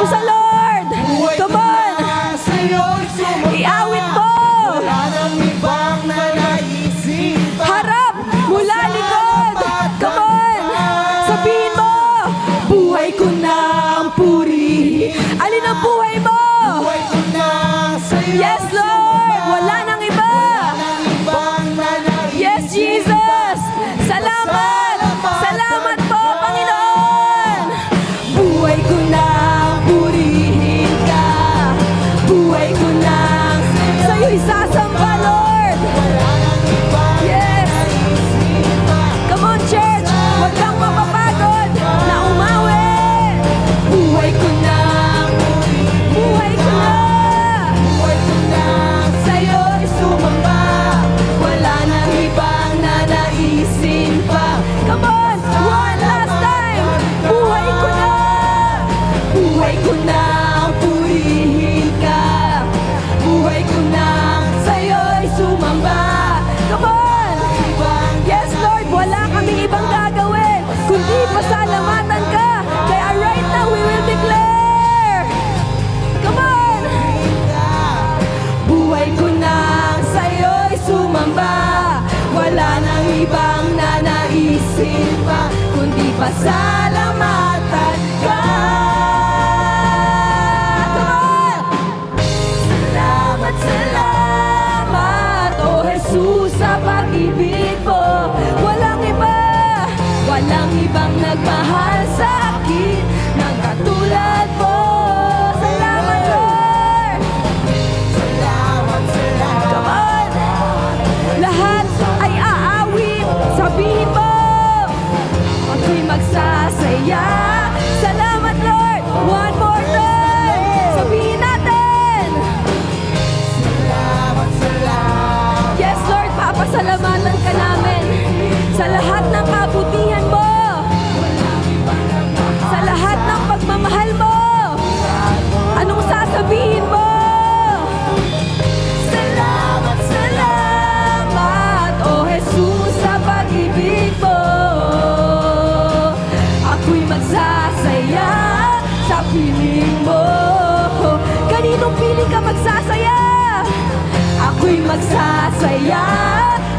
sa Lord. Come on. Iawit mo. Wala nang ibang nanaisip pa. Harap mula likod. Come on. Sabihin mo, buhay ko na ang puri. Alin ang buhay mo? Buhay ko na sa'yo. Yes, Lord. Wala nang iba. Nang ibang nanaisip. Yes, Jesus. Salamat. Salamat po, Panginoon. Buhay ko na purihin ka. Buhay ko na sa'yo isasamba, Lord. Wala nang ibang Yes. nanaisip pa. Come on, church. Huwag kang mapapagod na umawi. Buhay ko na. Buhay ko na. Buhay ko na Sa'yo'y sumamba. Wala nang ibang nanaisin pa. Come on, one last time. Buhay ko na. Buhay ko na ang purihin ka. Buhay ko na sa'yo'y sumamba. Come on. Yes, Lord, wala kaming ibang gagawin kundi pasalamatan ka. Kaya right now we will declare. Come on. Buhay ko na sa'yo'y sumamba. Wala nang ibang nanaisin pa kundi pasalamatan ka. Come on! Salamat, salamat, oh Jesus, sa pag-ibig mo. Walang iba, walang ibang nagmahal sa akin ng katulad mo. Salamat, Lord! Salamat, salamat. Come on! Lahat ay aawit. Sabihin mo, ako'y magsasaya. Salamat, Lord! One more time! Sabihin natin! Salamat, salamat. Yes, Lord, papasalamatan ka namin sa lahat ng kabutihan mo, sa lahat ng pagmamahal mo. Anong sasabihin mo? Salamat, salamat, oh Jesus, sa pag-ibig mo. Ako'y magsasaya sa piling mo. Kaninong piling ka magsasaya? Ako'y magsasaya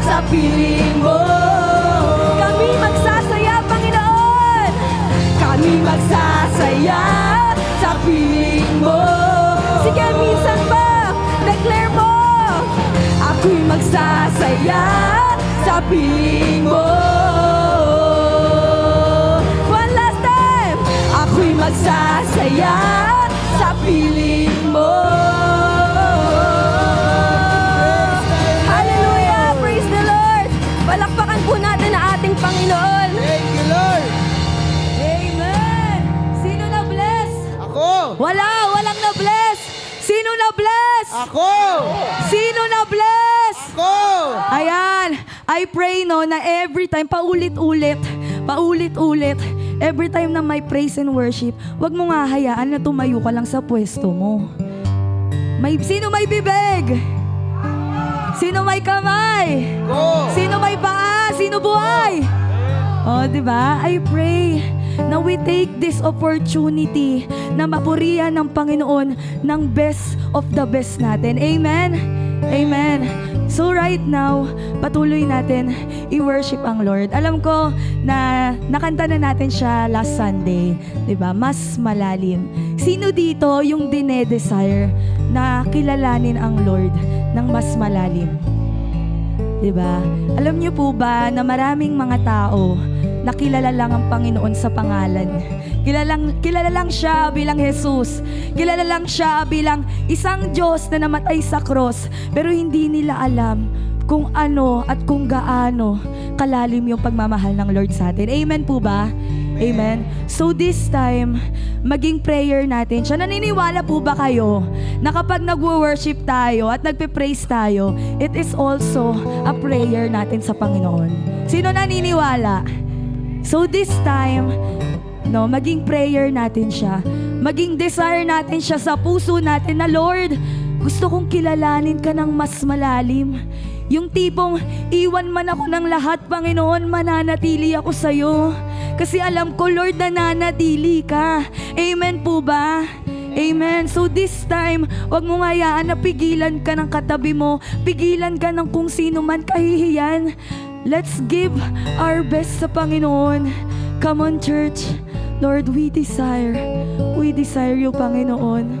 sa piling mo. Kami magsasaya, Panginoon. Kami magsasaya sa piling mo. Sige, minsan ba? Declare mo. Ako'y magsasaya sa piling mo. One last time. Ako'y magsasaya sa piling mo. Hallelujah! Praise the Lord! Palakpakan po natin ang ating Panginoon. Thank you, Lord. Amen! Sino na-bless? Ako. Walang na-bless! Sino na-bless? Ako. Sino na-bless? Ako. Ayan, I pray no na every time, paulit-ulit, every time na may praise and worship, wag mo nga hayaan na tumayo ka lang sa pwesto mo. Sino may bibig? Sino may kamay? Go. Sino may paa? Sino buhay? Oh, di ba? I pray na we take this opportunity na mapurihan ng Panginoon ng best of the best natin. Amen? Amen. So right now, patuloy natin i-worship ang Lord. Alam ko na nakanta na natin siya last Sunday, 'di ba? Mas malalim. Sino dito yung dinedesire na kilalanin ang Lord ng mas malalim? 'Di ba? Alam niyo po ba na maraming mga tao nakilala lang ang Panginoon sa pangalan. Kilala lang siya bilang Jesus. Kilala lang siya bilang isang Diyos na namatay sa cross. Pero hindi nila alam kung ano at kung gaano kalalim yung pagmamahal ng Lord sa atin. Amen po ba? Amen. So this time, maging prayer natin siya. Naniniwala po ba kayo na kapag nagwo-worship tayo at nagpe-praise tayo, it is also a prayer natin sa Panginoon? Sino naniniwala? So this time, maging prayer natin siya. Maging desire natin siya sa puso natin na, Lord, gusto kong kilalanin ka ng mas malalim. Yung tipong, iwan man ako ng lahat, Panginoon, mananatili ako sa'yo. Kasi alam ko, Lord, nananatili ka. Amen po ba? Amen. So this time, wag mo hayaan na pigilan ka ng katabi mo, pigilan ka ng kung sino man kahihiyan. Let's give our best sa Panginoon. Come on, church. Lord, we desire you, Panginoon.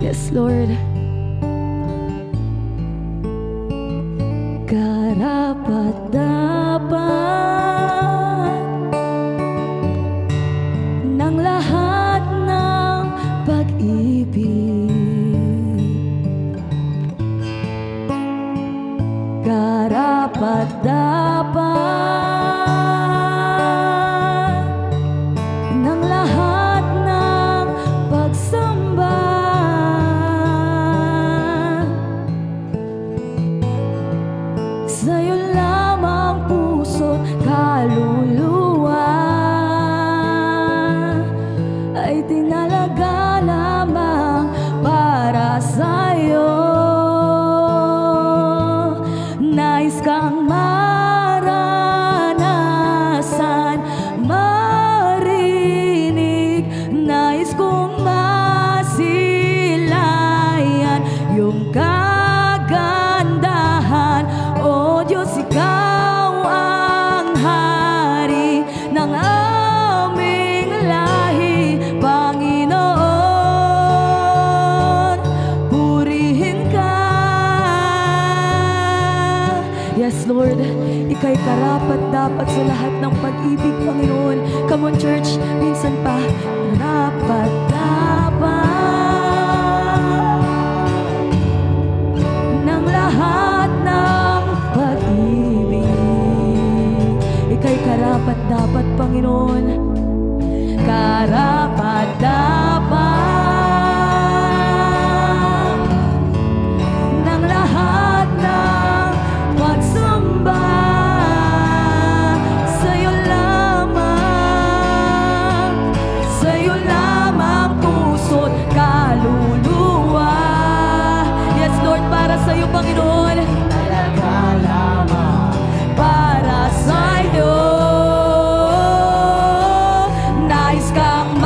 Yes, Lord. Karapat-dapat ng lahat ng pag-ibig, karapat-dapat ng lahat ng pagsamba. Sa'yo lamang puso't kaluluwa ay tinalaga lamang para sa'yo. Nais kang maranasan, marinig, nais kong masilayan yung kagandahan. O Diyos, ikaw ang hari ng aming lahi, Panginoon, purihin ka. Yes, Lord, ika'y karapat-dapat sa lahat ng pag-ibig, Panginoon. Come on, church, minsan pa, karapat-dapat ng lahat ng pag-ibig. Ika'y karapat-dapat, Panginoon. Karapat-dapat ng lahat ng pagsamba. Sa'yo lamang puso't kaluluwa. Yes, Lord, para sa'yo, Panginoon. Talaga lamang Para sa'yo, nais kang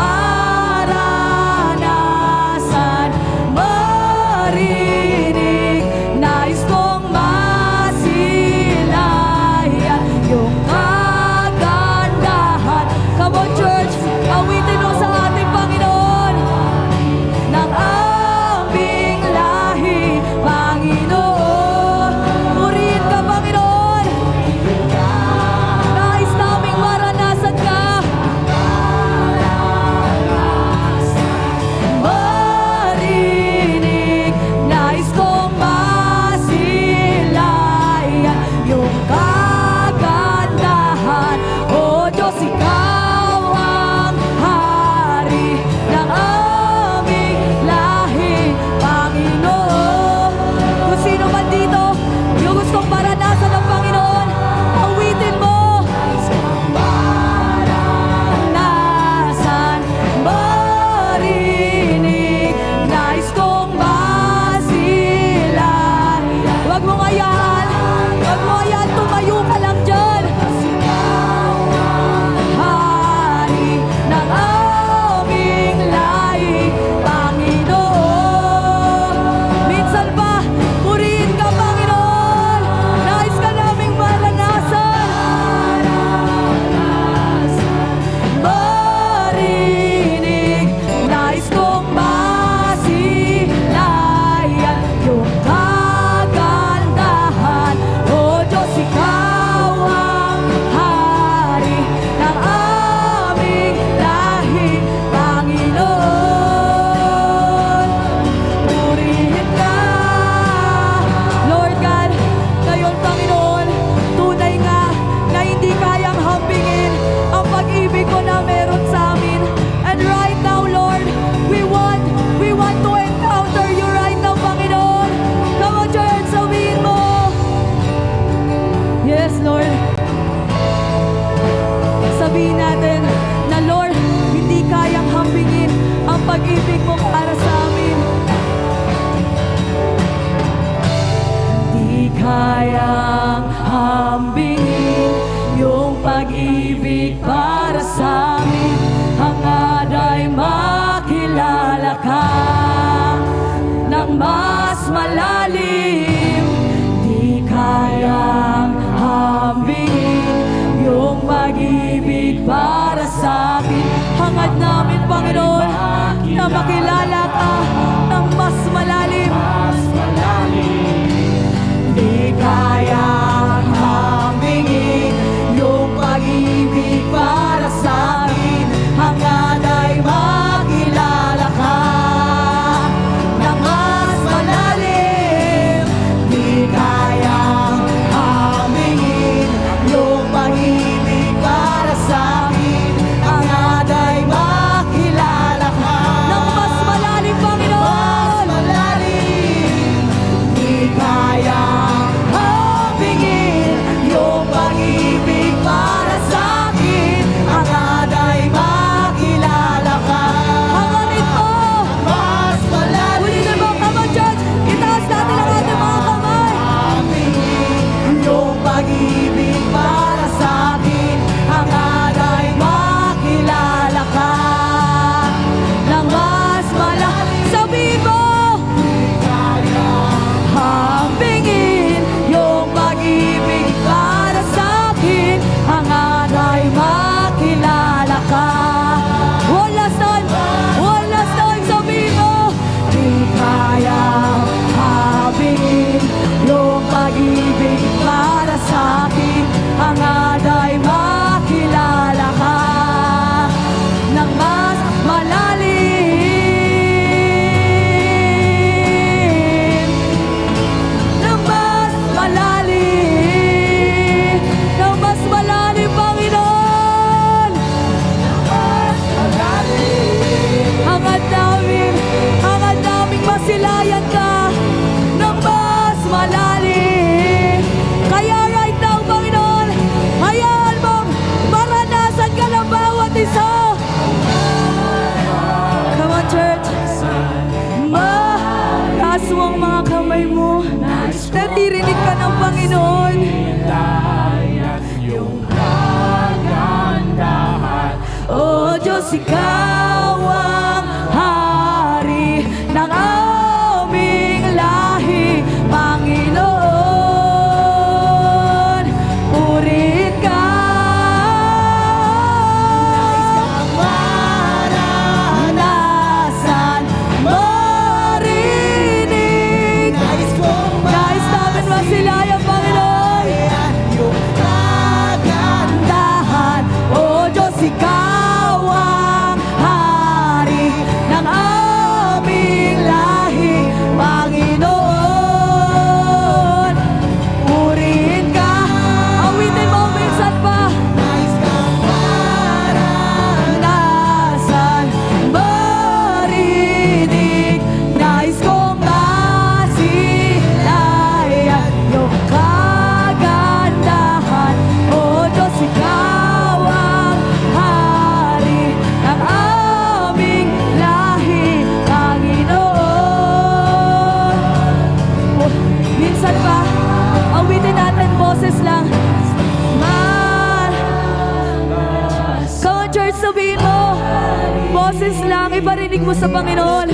malalim. Di kayang hambingin yung pag-ibig para sa akin. Hangad namin, Panginoon, na makilala ka ng mas malalim. Di kayang hambingin yung pag-ibig para sa akin. Hangad ay makilala ka ng mas malalim. Di kayang hambingin yung pag-ibig para sa akin. Hangad ay makilala ka Ng mas malalim, Panginoon. malalim. Di kayang hambingin yung pag-ibig para sa akin. Hangad ay makilala ka Hangarin mo. mas malalim. Ulitin mo, come on, church. Itaas natin ang ating mga kamay. Hambingin yung pag-ibig para sa akin. Hangad ay makilala ka Ng mas malalim. Sabihin mo. hambingin yung pag-ibig para sa akin. Hangad ay makilala ka. One last time. One last time. Sabihin mo. Di kayang hambingin yung pag-ibig para sa akin. Hangad ay makilala ka ng mas malalim. Ng mas malalim. Ng mas malalim, Panginoon. Hangad namin masilayan ka ng mas malalim. Kaya right now, Panginoon, hayaan mong maranasan ka ng bawat isa. Come on, church. Taas mo ang mga kamay mo. Naririnig ka ng Panginoon. O Diyos, ikaw ang hari ng aming lahi, Panginoon. Purihin ka. Maranasan, marinig. Nais namin masilayan, Panginoon. yung Dahan, O Diyos, ikaw ang hari ng aming lahi, Panginoon. Purihin ka. Awitin mo minsan pa. Naranasan, marinig. Nais kong masilayan yung kagandahan. O Diyos, ikaw ang hari ng aming lahi, Panginoon. Oh, minsan pa, awitin natin boses lang. Come on, church, sabihin mo. Boses lang, iparinig mo sa Panginoon.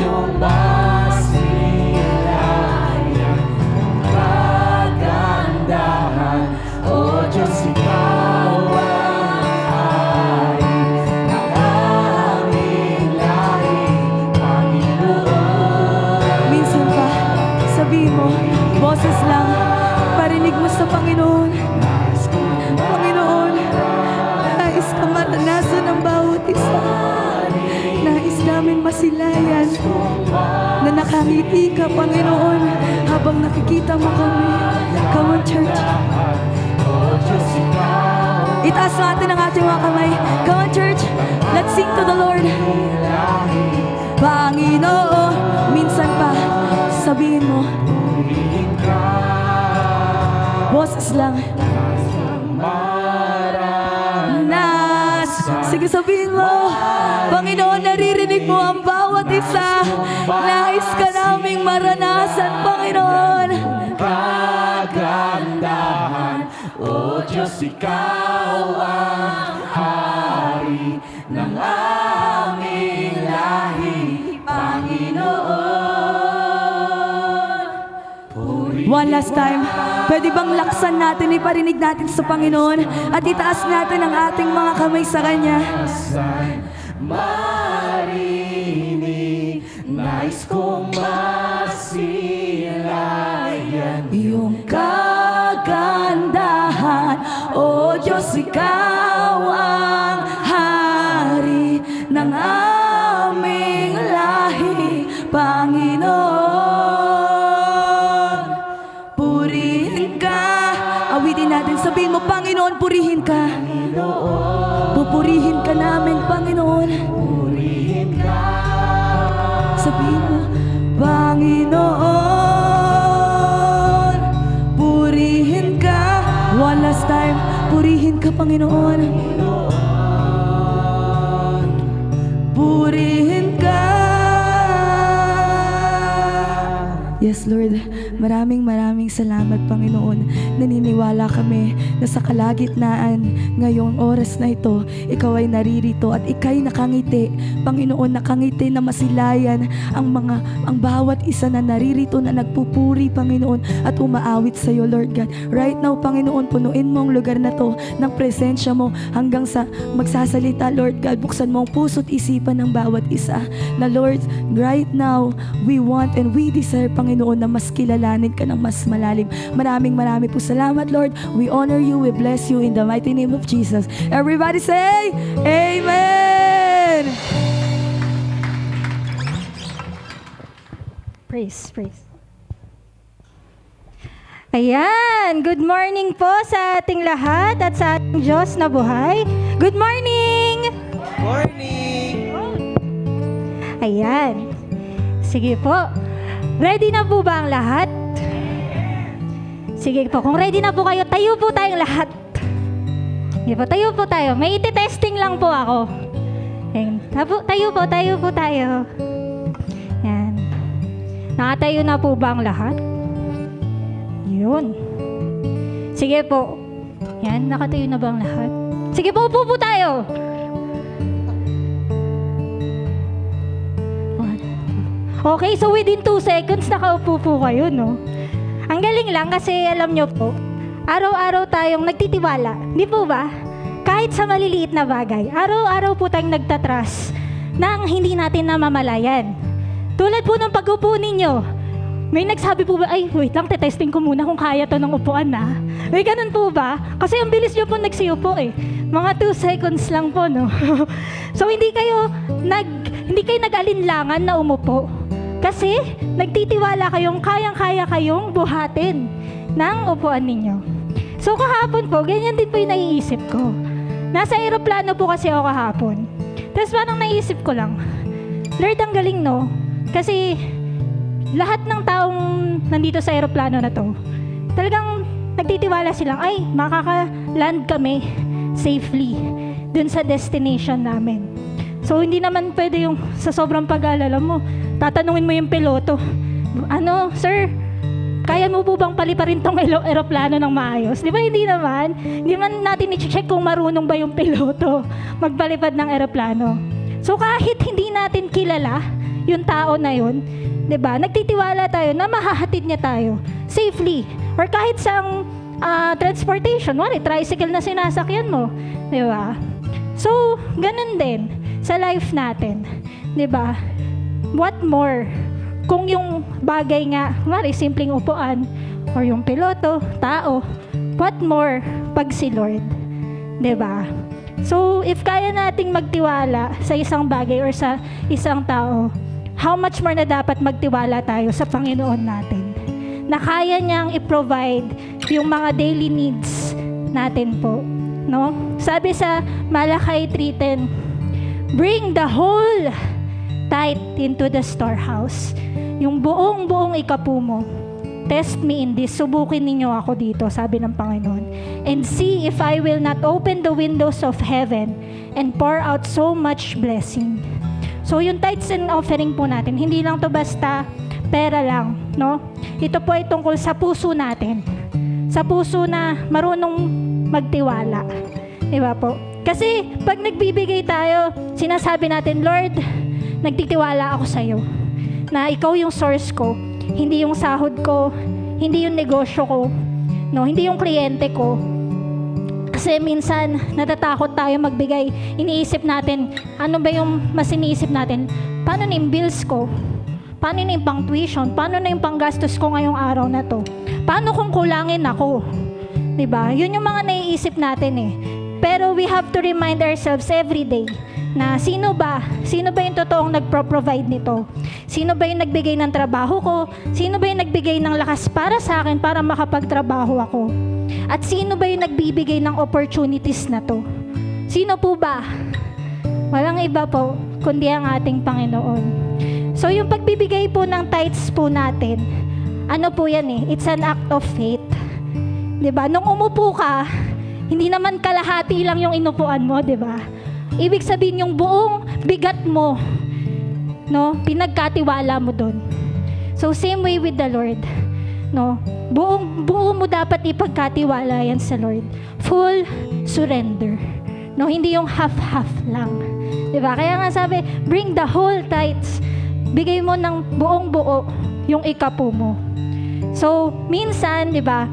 O Diyos, ikaw ang hari ng aming lahi, Panginoon. Minsan pa, sabihin mo, boses lang, parinig mo sa Panginoon. Panginoon, nais ka maranasan ng bawat isa. Nais namin masilayan na nakangiti ka, Panginoon, habang nakikita mo kami. Come on, church. Itaas natin ang ating mga kamay. Come on, church. Let's sing to the Lord. Panginoon, minsan pa, sabihin mo, boses lang. Sige, sabihin mo, Panginoon, naririnig mo ang bawat isa. Nais ka naming maranasan, Panginoon. Kagandahan, O Diyos, ikaw ang hari ng aming lahi, Panginoon. One last time. Pwede bang laksan natin, iparinig natin sa Panginoon at itaas natin ang ating mga kamay sa Kanya. Marinig, nais kong masilayan Iyong kagandahan, O Diyos, Ikaw ang hari ng aming lahi, Panginoon. Purihin ka. Awitin natin, sabihin mo, Panginoon, purihin ka. Pupurihin ka namin, Panginoon. Purihin ka. Sabihin mo, Panginoon, purihin ka. One last time, purihin ka, Panginoon. Purihin ka. Yes, Lord. Maraming salamat, Panginoon. Naniniwala kami na sa kalagitnaan ngayong oras na ito, Ikaw ay naririto at Ika'y nakangiti. Panginoon, nakangiti na masilayan ang bawat isa na naririto na nagpupuri, Panginoon, at umaawit sa iyo, Lord God. Right now, Panginoon, punuin mo ang lugar na to ng presensya mo hanggang sa magsasalita, Lord God. Buksan mo ang puso't isipan ng bawat isa. Na Lord, right now, we want and we desire, Panginoon, na mas kilalanin ka ng mas malalim. Maraming po salamat, Lord. We honor you, we bless you in the mighty name of Jesus. Everybody say, Amen! Praise. Ayan, good morning po sa ating lahat at sa ating Diyos na buhay. Good morning! Morning! Ayan. Sige po. Ready na po ba ang lahat? Sige po, kung ready na po kayo, tayo po tayong lahat. Sige po, tayo po tayo. May iti-testing lang po ako. Ayan. Tayo po tayo. Yan. Nakatayo na po ba ang lahat? Yun. Sige po. Yan, nakatayo na ba ang lahat? Sige po, upo po tayo. Okay, so within 2 seconds, nakaupo po kayo, no? Ang galing lang kasi alam nyo po, araw-araw tayong nagtitiwala. Di po ba? Kahit sa maliliit na bagay, araw-araw po tayong nagtatras nang hindi natin namamalayan. Tulad po ng pag-upo ninyo, may nagsabi po ba, ay, wait lang, testing ko muna kung kaya to ng upuan na. May ganun po ba? Kasi ang bilis nyo po nagsiupo eh. Mga 2 seconds lang po, no? So, hindi kayo nag-alinlangan na umupo. Kasi, nagtitiwala kayong kayang-kaya kayong buhatin ng upuan ninyo. So, kahapon po, ganyan din po yung naiisip ko. Nasa aeroplano po kasi ako kahapon. Tapos parang naisip ko lang, Lord, ang galing, no? Kasi, lahat ng taong nandito sa aeroplano na to, talagang nagtitiwala silang, ay, makaka-land kami safely dun sa destination namin. So, hindi naman pwede yung sa sobrang pag-aalala mo, tatanungin mo yung piloto, ano, sir, kaya mo po bang paliparin tong aeroplano ng maayos? Di ba hindi naman? Hindi man natin i-check kung marunong ba yung piloto magpalipad ng aeroplano. So, kahit hindi natin kilala yung tao na yun, di ba, nagtitiwala tayo na mahahatid niya tayo safely. Or kahit sa transportation, tricycle na sinasakyan mo, di ba? So, ganun din sa life natin, di ba? What more kung yung bagay nga, simpleng upuan, or yung piloto, tao, what more pag si Lord, di ba? So, if kaya nating magtiwala sa isang bagay or sa isang tao, how much more na dapat magtiwala tayo sa Panginoon natin, na kaya niyang i-provide yung mga daily needs natin po, no? Sabi sa Malakay 3:10, bring the whole tithe into the storehouse. Yung buong ikapu mo. Test me in this. Subukin ninyo ako dito, sabi ng Panginoon. And see if I will not open the windows of heaven and pour out so much blessing. So yung tithes and offering po natin, hindi lang to basta pera lang, no? Ito po ay tungkol sa puso natin. Sa puso na marunong magtiwala. Diba po? Kasi pag nagbibigay tayo, sinasabi natin, Lord, nagtitiwala ako sa iyo na ikaw yung source ko, hindi yung sahod ko, hindi yung negosyo ko, no? Hindi yung kliyente ko. Kasi minsan, natatakot tayo magbigay. Iniisip natin, ano ba yung mas iniisip natin? Paano na yung bills ko? Paano na yung pang tuition? Paano na yung panggastos ko ngayong araw na to? Paano kung kulangin ako? Diba? Yun yung mga naiisip natin eh. Pero we have to remind ourselves every day na sino ba yung totoong nagpro-provide nito? Sino ba yung nagbigay ng trabaho ko? Sino ba yung nagbigay ng lakas para sa akin para makapagtrabaho ako? At sino ba yung nagbibigay ng opportunities na to? Sino po ba? Walang iba po, kundi ang ating Panginoon. So yung pagbibigay po ng tithes po natin, ano po yan eh, it's an act of faith. Diba? Nung umupo ka, hindi naman kalahati lang yung inupuan mo, diba? Ibig sabihin yung buong bigat mo, no, pinagkatiwala mo doon. So same way with the Lord, no, buo mo dapat ipagkatiwala yan sa Lord. Full surrender, no, hindi yung half-half lang, diba? Kaya nga sabi, bring the whole tithes, bigay mo ng buong buo yung ikapu mo. So minsan, diba,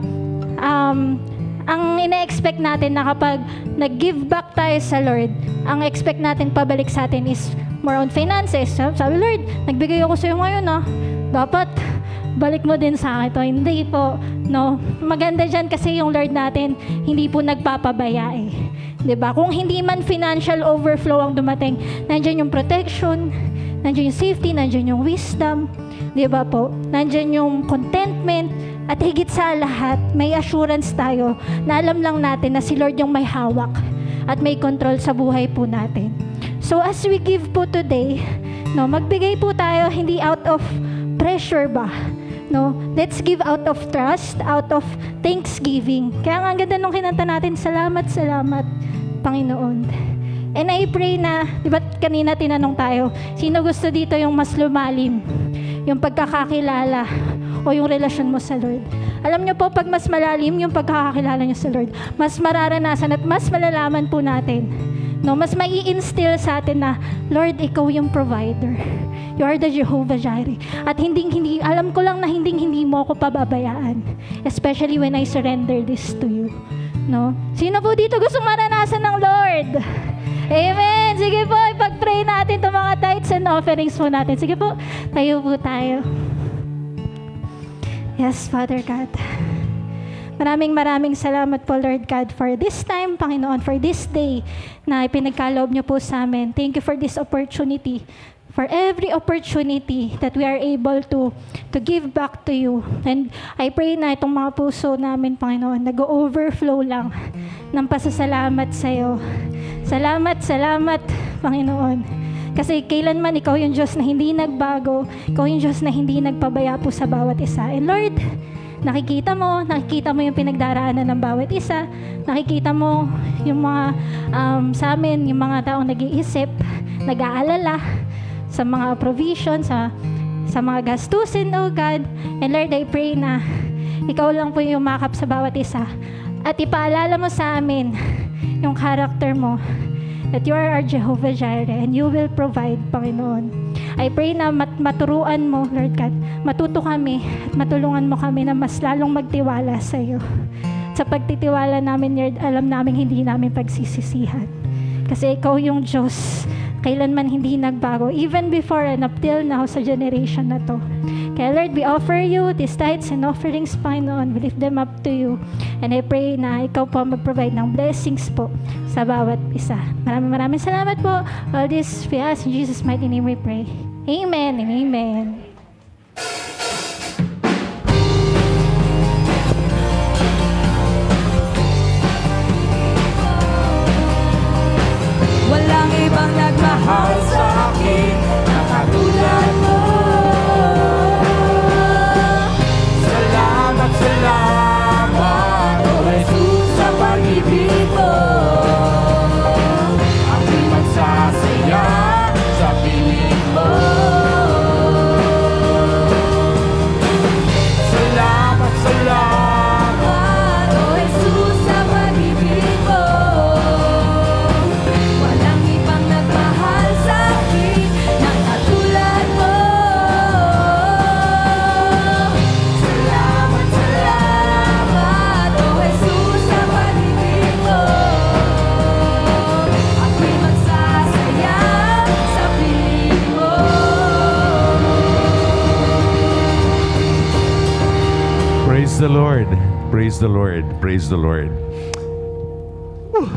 ang ina-expect natin na kapag nag-give back tayo sa Lord, ang expect natin pabalik sa atin is more on finances. Sabi, Lord, nagbigay ako sa iyo ngayon, dapat balik mo din sa akin to. Hindi po, no? Maganda dyan kasi yung Lord natin, hindi po nagpapabaya eh. 'Di ba? Kung hindi man financial overflow ang dumating, nandiyan yung protection, nandiyan yung safety, nandiyan yung wisdom, 'di ba po? Nandiyan yung contentment, at higit sa lahat, may assurance tayo na alam lang natin na si Lord yung may hawak at may control sa buhay po natin. So as we give po today, no, magbigay po tayo hindi out of pressure ba? No, let's give out of trust, out of thanksgiving. Kaya nga ang ganda nung kinanta natin, salamat, salamat, Panginoon. And I pray na, di ba kanina tinanong tayo, sino gusto dito yung mas lumalim? Yung pagkakakilala o yung relasyon mo sa Lord. Alam niyo po, pag mas malalim yung pagkakakilala niyo sa Lord, mas mararanasan at mas malalaman po natin, no, mas mai-instill sa atin na, Lord, ikaw yung provider. You are the Jehovah Jireh. At hindi, alam ko lang na hindi mo ako pababayaan. Especially when I surrender this to you. No? Sino po dito gustong maranasan ng Lord? Amen! Sige po, ipag-pray natin itong mga tithes and offerings po natin. Sige po, tayo po tayo. Yes, Father God. Maraming salamat po, Lord God, for this time, Panginoon, for this day na ipinagkaloob niyo po sa amin. Thank you for this opportunity, for every opportunity that we are able to give back to you. And I pray na itong mga puso namin, Panginoon, nag-overflow lang ng pasasalamat sa iyo. Salamat, Panginoon. Kasi kailanman ikaw yung Diyos na hindi nagbago, ikaw yung Diyos na hindi nagpabaya po sa bawat isa. And Lord, nakikita mo yung pinagdaraanan ng bawat isa, nakikita mo yung mga sa amin, yung mga taong nag-iisip, nag-aalala sa mga provision, sa mga gastusin, oh God. And Lord, I pray na ikaw lang po yung umakap sa bawat isa at ipaalala mo sa amin yung character mo, that you are our Jehovah Jireh and you will provide, Panginoon. I pray na maturuan mo, Lord God, matuto kami at matulungan mo kami na mas lalong magtiwala sa iyo. Sa pagtitiwala namin, Lord, alam namin hindi namin pagsisisihan. Kasi ikaw yung Diyos, kailanman hindi nagbago, even before and up till now sa generation na to. Kaya Lord, we offer you these tithes and offerings, Panginoon. We lift them up to you. And I pray na ikaw po mag-provide ng blessings po sa bawat isa. Maraming salamat po. All this we ask in Jesus' mighty name we pray. Amen and amen. Walang ibang nagmahal sa akin na katulad mo. Salamat, O Jesus, sa pag-ibig mo. Ako'y magsasaya sa piling mo. Salamat, O Jesus, sa pag-ibig mo. Walang ibang nagmahal sa Lord. Praise the Lord. Praise the Lord. Whew.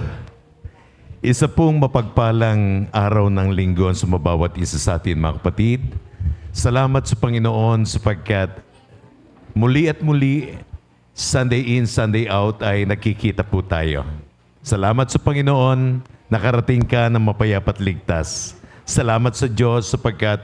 Isa pong mapagpalang araw ng linggo sa mabawat isa sa atin, mga kapatid. Salamat sa Panginoon sapagkat muli at muli, Sunday in, Sunday out ay nakikita po tayo. Salamat sa Panginoon, nakarating ka ng mapayapa at ligtas. Salamat sa Diyos sapagkat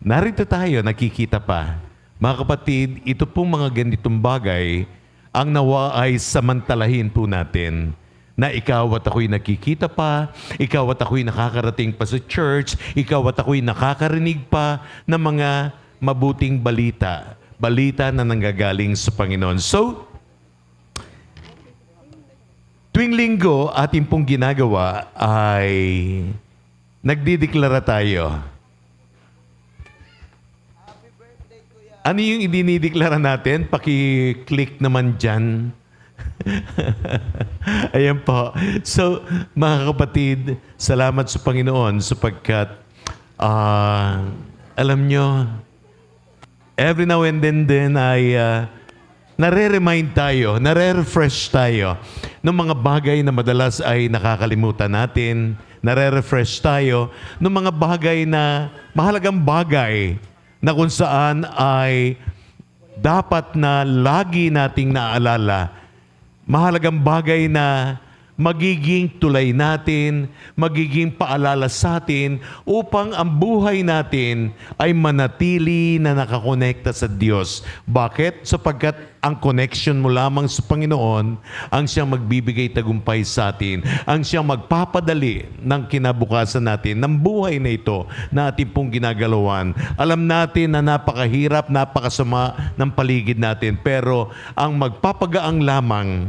narito tayo, nakikita pa. Mga kapatid, ito pong mga ganitong bagay ang nawa ay samantalahin po natin na ikaw at ako'y nakikita pa, ikaw at ako'y nakakarating pa sa church, ikaw at ako'y nakakarinig pa ng mga mabuting balita. Balita na nanggagaling sa Panginoon. So, tuwing linggo, ating pong ginagawa ay nagdideklara tayo. Ano yung idinideklara natin? Paki-click naman dyan. Ayan po. So, mga kapatid, salamat sa Panginoon sapagkat alam nyo, every now and then din ay nare-remind tayo, nare-refresh tayo ng mga bagay na madalas ay nakakalimutan natin. Nare-refresh tayo ng mga bagay na mahalagang bagay na kung saan ay dapat na lagi nating naalala. Mahalagang bagay na magiging tulay natin, magiging paalala sa atin upang ang buhay natin ay manatili na nakakonekta sa Diyos. Bakit? Sapagkat ang connection mo lamang sa Panginoon ang siyang magbibigay tagumpay sa atin, ang siyang magpapadali ng kinabukasan natin, ng buhay na ito na ating pong ginagalawan. Alam natin na napakahirap, napakasama ng paligid natin, pero ang magpapagaang lamang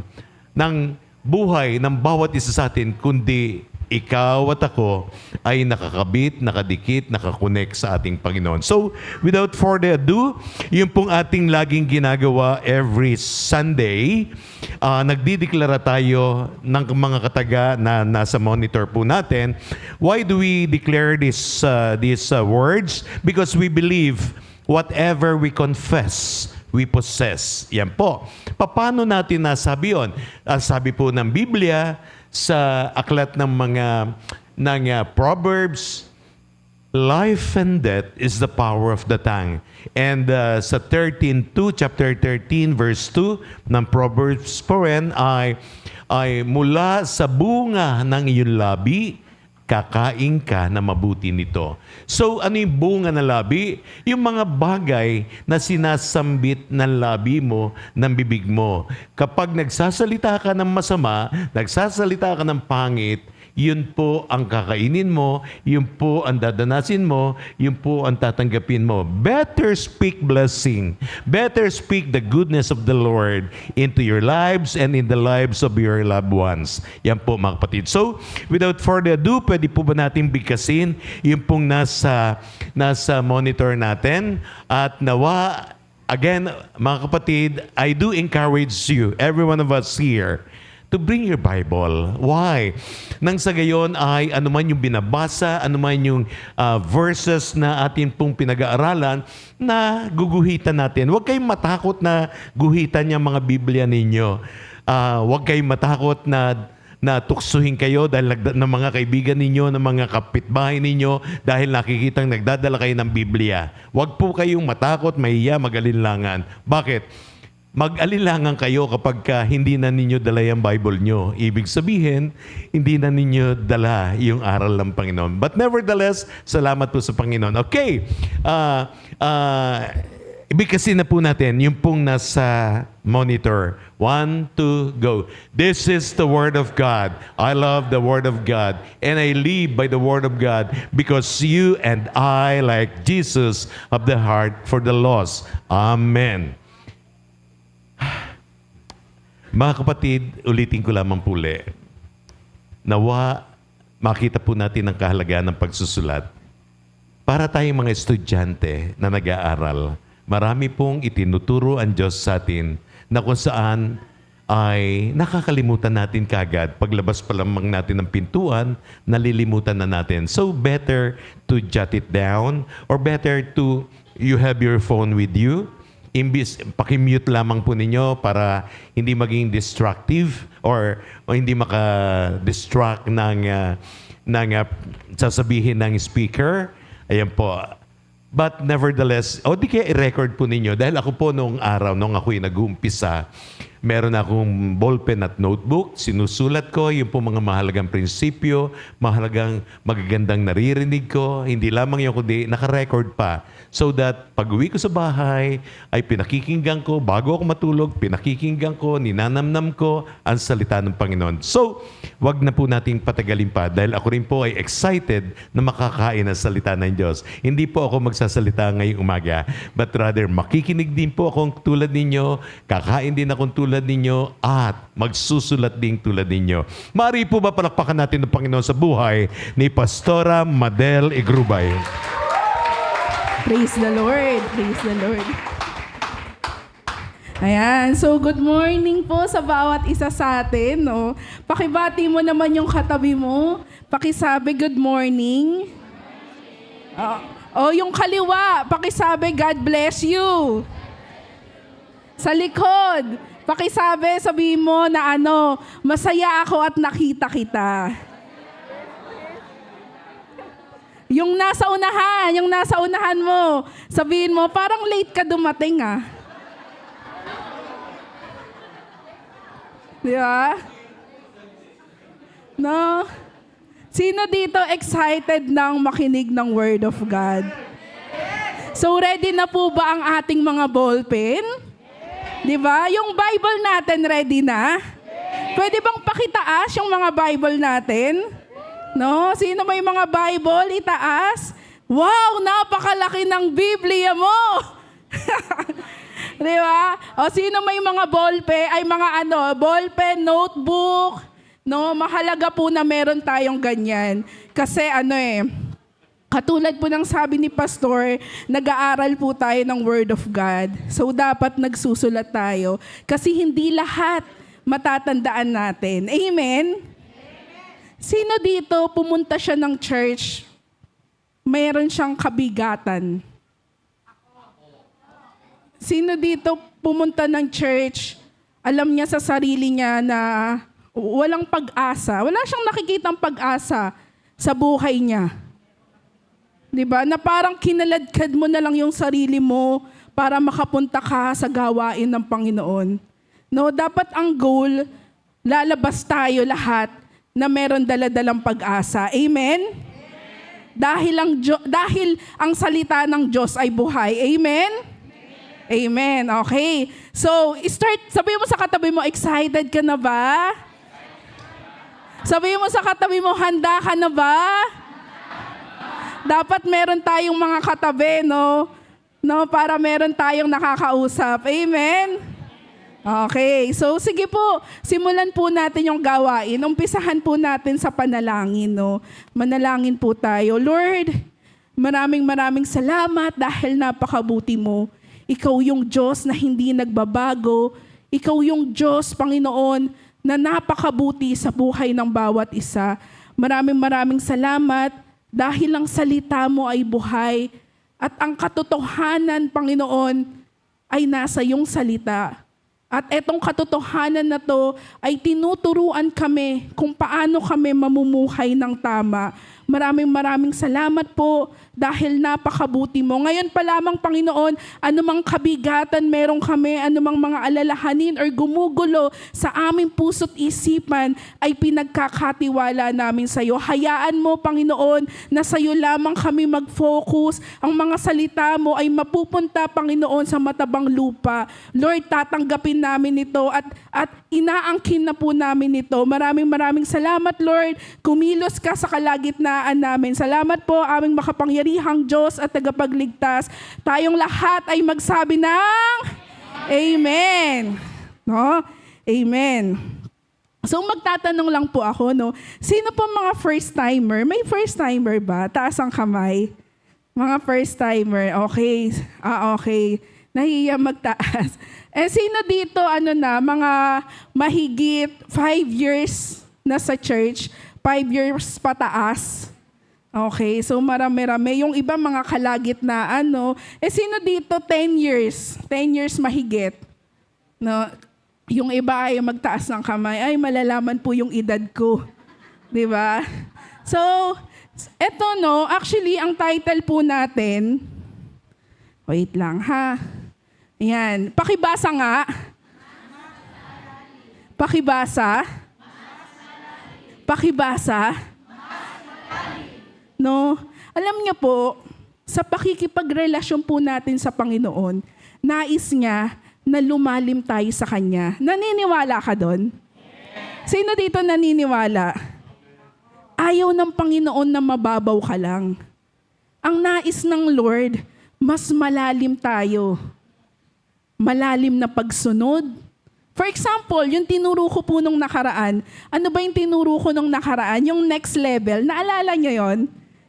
ng buhay ng bawat isa sa atin, kundi ikaw at ako ay nakakabit, nakadikit, nakakonect sa ating Panginoon. So, without further ado, yun pong ating laging ginagawa every Sunday. Nagdideklara tayo ng mga kataga na nasa monitor po natin. Why do we declare these words? Because we believe whatever we confess, we possess. Yan po. Paano natin nasabi yun? Ang sabi po ng Biblia sa aklat ng Proverbs, life and death is the power of the tongue. And sa chapter 13, verse 2 ng Proverbs po rin ay mula sa bunga ng iyong labi, kakain ka na mabuti nito. So, ano yung bunga ng labi? Yung mga bagay na sinasambit ng labi mo, ng bibig mo. Kapag nagsasalita ka ng masama, nagsasalita ka ng pangit, yun po ang kakainin mo, yun po ang dadanasin mo, yun po ang tatanggapin mo. Better speak blessing. Better speak the goodness of the Lord into your lives and in the lives of your loved ones. Yan po mga kapatid. So, without further ado, pwede po ba natin bigkasin yung pong nasa monitor natin? At nawa, again, mga kapatid, I do encourage you, every one of us here, to bring your Bible. Why? Nang sa gayon ay anuman yung binabasa, anuman yung verses na atin pong pinag-aaralan, na guguhitan natin. Huwag kayong matakot na guhitan yung mga Biblia ninyo. Huwag kayong matakot na tuksuhin kayo dahil ng mga kaibigan ninyo, ng mga kapitbahay ninyo, dahil nakikitang nagdadala kayo ng Biblia. Huwag po kayong matakot, mahiya, mag-alinlangan. Bakit? Mag-alinlangan kayo kapag hindi na ninyo dala yung Bible nyo. Ibig sabihin, hindi na ninyo dala yung aral ng Panginoon. But nevertheless, salamat po sa Panginoon. Okay, ibigkasin na po natin yung pong nasa monitor. 1, 2, go. This is the Word of God. I love the Word of God. And I live by the Word of God because you and I, like Jesus, of the heart for the lost. Amen. Mga kapatid, ulitin ko lamang puli. Nawa, makita po natin ang kahalagahan ng pagsusulat. Para tayong mga estudyante na nag-aaral, marami pong itinuturo ang Diyos sa atin na kung saan ay nakakalimutan natin kagad. Paglabas pa lamang natin ng pintuan, nalilimutan na natin. So better to jot it down or better to you have your phone with you. imbis pakimute lamang po ninyo para hindi maging destructive or hindi maka-distract ng sasabihin ng speaker. Ayan po. But nevertheless, di kaya i-record po ninyo dahil ako po noong araw, nung ako'y nag-uumpisa, meron akong ballpen at notebook, sinusulat ko yung po mga mahalagang prinsipyo, mahalagang magagandang naririnig ko, hindi lamang yun kundi naka-record pa. So that pag uwi ko sa bahay, ay pinakikinggan ko, bago ako matulog, pinakikinggan ko, ninanamnam ko ang salita ng Panginoon. So, wag na po nating patagalin pa dahil ako rin po ay excited na makakain ng salita ng Diyos. Hindi po ako magsasalita ngayong umaga, but rather makikinig din po akong tulad ninyo, kakain din akong tulad ninyo, at magsusulat din tulad ninyo. Maaari po ba palakpakan natin ng Panginoon sa buhay ni Pastora Madel Igrubay? Praise the Lord. Praise the Lord. Ayan. So, good morning po sa bawat isa sa atin. No? Pakibati mo naman yung katabi mo. Pakisabi, good morning. Yung kaliwa, pakisabi, God bless you. Sa likod, pakisabi, sabihin mo na masaya ako at nakita kita. Yung nasa unahan mo, sabihin mo, parang late ka dumating Di ba? No? Sino dito excited nang makinig ng Word of God? So ready na po ba ang ating mga ballpen? Di ba? Yung Bible natin ready na? Pwede bang pakitaas yung mga Bible natin? No? Sino may mga Bible? Itaas. Wow! Napakalaki ng Biblia mo! Di ba? O sino may mga ballpen, notebook. No? Mahalaga po na meron tayong ganyan. Kasi katulad po ng sabi ni Pastor, nag-aaral po tayo ng Word of God. So dapat nagsusulat tayo. Kasi hindi lahat matatandaan natin. Amen? Sino dito pumunta siya ng church, mayroon siyang kabigatan? Sino dito pumunta ng church, alam niya sa sarili niya na walang pag-asa, wala siyang nakikitang pag-asa sa buhay niya? Diba? Na parang kinaladkad mo na lang yung sarili mo para makapunta ka sa gawain ng Panginoon. No, dapat ang goal, lalabas tayo lahat na meron daladalang pag-asa. Amen? Dahil ang salita ng Diyos ay buhay. Amen? Amen. Okay. So, sabihin mo sa katabi mo, excited ka na ba? Sabihin mo sa katabi mo, handa ka na ba? Dapat meron tayong mga katabi, no? Para meron tayong nakakausap. Amen? Okay, so sige po, simulan po natin yung gawain. Umpisahan po natin sa panalangin, no? Manalangin po tayo. Lord, maraming salamat dahil napakabuti mo. Ikaw yung Diyos na hindi nagbabago. Ikaw yung Diyos, Panginoon, na napakabuti sa buhay ng bawat isa. Maraming salamat dahil ang salita mo ay buhay at ang katotohanan, Panginoon, ay nasa iyong salita. At etong katotohanan na to ay tinuturuan kami kung paano kami mamumuhay ng tama. Maraming salamat po dahil napakabuti mo. Ngayon pa lamang, Panginoon, anumang kabigatan meron kami, anumang mga alalahanin or gumugulo sa aming puso't isipan ay pinagkakatiwala namin sa iyo. Hayaan mo, Panginoon, na sa iyo lamang kami mag-focus. Ang mga salita mo ay mapupunta, Panginoon, sa matabang lupa. Lord, tatanggapin namin ito at inaangkin na po namin ito. Maraming salamat, Lord. Kumilos ka sa kalagitnaan namin. Salamat po, aming makapangyarihang Diyos at tagapagligtas. Tayong lahat ay magsabi ng Amen. No? Amen. So magtatanong lang po ako, no? Sino po mga first-timer? May first-timer ba? Taas ang kamay. Mga first-timer. Okay. Okay. Nahiya magtaas. Sino dito, mga mahigit 5 years na sa church, 5 years pataas? Okay, so marami-rami. Yung iba mga kalagitnaan, no? Sino dito 10 years? 10 years mahigit. No? Yung iba ay magtaas ng kamay. Ay, malalaman po yung edad ko. Di ba? So, eto no, actually, ang title po natin, wait lang ha. Ayan, pakibasa nga. Pakibasa. Pakibasa. No? Alam niyo po, sa pakikipagrelasyon po natin sa Panginoon, nais niya na lumalim tayo sa Kanya. Naniniwala ka doon? Sino dito naniniwala? Ayaw ng Panginoon na mababaw ka lang. Ang nais ng Lord, mas malalim tayo. Malalim na pagsunod. For example, yung tinuro ko po nung nakaraan, ano ba yung tinuro ko nung nakaraan? Yung next level, naalala niyo yon?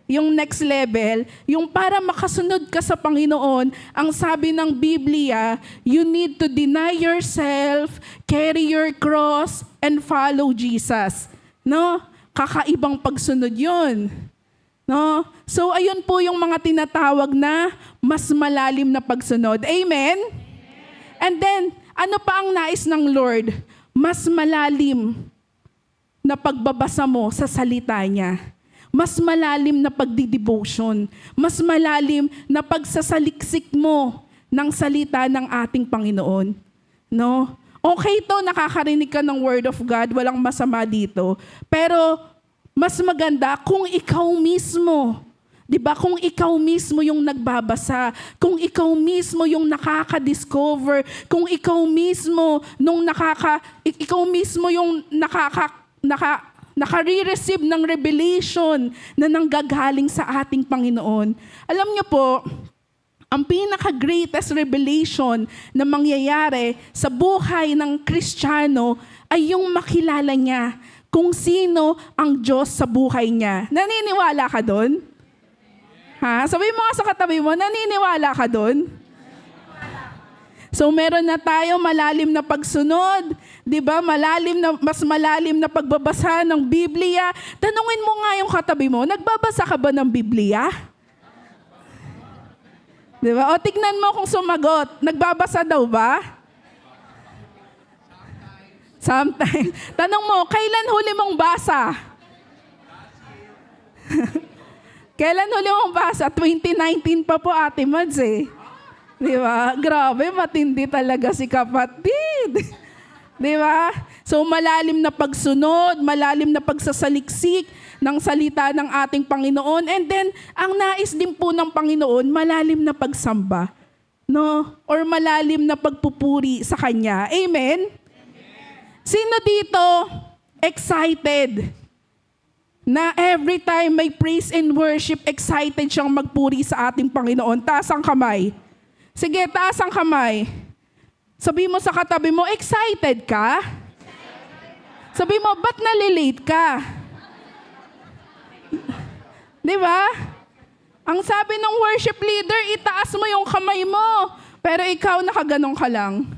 Yung next level, yung para makasunod ka sa Panginoon, ang sabi ng Biblia, you need to deny yourself, carry your cross, and follow Jesus. No? Kakaibang pagsunod yun. No? So, ayun po yung mga tinatawag na mas malalim na pagsunod. Amen? And then, ano pa ang nais ng Lord? Mas malalim na pagbabasa mo sa salita niya. Mas malalim na pagdidevotion. Mas malalim na pagsasaliksik mo ng salita ng ating Panginoon. No? Okay to, nakakarinig ka ng Word of God, walang masama dito. Pero, mas maganda kung ikaw mismo, di ba? Kung ikaw mismo yung nagbabasa, kung ikaw mismo yung nakaka-discover, kung ikaw mismo ikaw mismo yung naka-re-receive ng revelation na nanggagaling sa ating Panginoon. Alam niyo po, ang pinaka-greatest revelation na mangyayari sa buhay ng Kristiyano ay yung makilala niya kung sino ang Diyos sa buhay niya. Naniniwala ka doon? Ha? Sabihin mo nga sa katabi mo, naniniwala ka doon? So meron na tayo malalim na pagsunod, 'di ba? Mas malalim na pagbabasa ng Biblia. Tanungin mo nga yung katabi mo, nagbabasa ka ba ng Biblia? 'Di ba? O tignan mo kung sumagot, nagbabasa daw ba? Sometimes. Tanong mo, kailan huli mong basa? Kailan huli mong basa? 2019 pa po, Ate Mads eh. Di ba? Grabe, matindi talaga si kapatid. Di ba? So malalim na pagsunod, malalim na pagsasaliksik ng salita ng ating Panginoon. And then, ang nais din po ng Panginoon, malalim na pagsamba. No? Or malalim na pagpupuri sa Kanya. Amen? Sino dito excited na every time may praise and worship, excited siyang magpuri sa ating Panginoon? Taas ang kamay. Sige, taas ang kamay. Sabi mo sa katabi mo, excited ka? Sabi mo, ba't nalilate ka? Di ba? Ang sabi ng worship leader, itaas mo yung kamay mo. Pero ikaw nakaganong ka lang.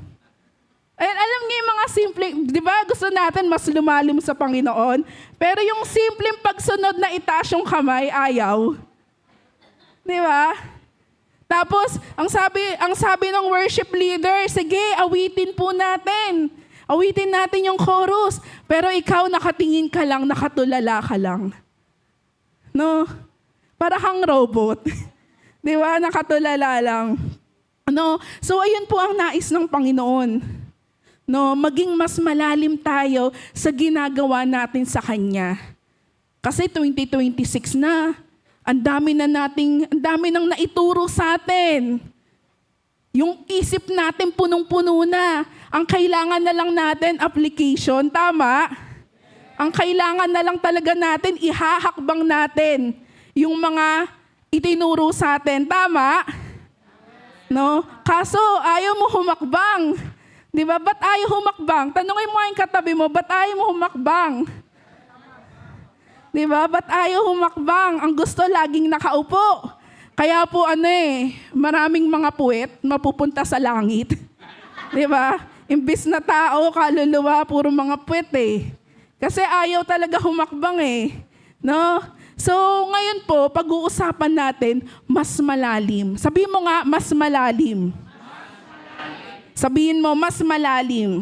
Alam niyo yung mga simple, di ba gusto natin mas lumalim sa Panginoon? Pero yung simpleng pagsunod na itaas yung kamay, ayaw. Di ba? Tapos, ang sabi ng worship leader, sige, awitin po natin. Awitin natin yung chorus. Pero ikaw nakatingin ka lang, nakatulala ka lang. No? Para kang robot. Di ba? Nakatulala lang. No? So, ayun po ang nais ng Panginoon. No, maging mas malalim tayo sa ginagawa natin sa Kanya. Kasi 2026 na, ang dami nang naituro sa atin. Yung isip natin punong-puno na. Ang kailangan na lang natin, application, tama? Ang kailangan na lang talaga natin, ihahakbang natin yung mga itinuro sa atin, tama? No? Kaso, ayaw mo humakbang. Di ba? Ba't ayaw humakbang? Tanungin mo yung katabi mo, ba't ayaw mo humakbang? Di ba? Ba't ayaw humakbang? Ang gusto laging nakaupo. Kaya po maraming mga puwet mapupunta sa langit. Di ba? Imbis na tao, kaluluwa, puro mga puwet eh. Kasi ayaw talaga humakbang eh. No? So, ngayon po, pag-uusapan natin, mas malalim. Sabihin mo nga, mas malalim. Sabihin mo, mas malalim.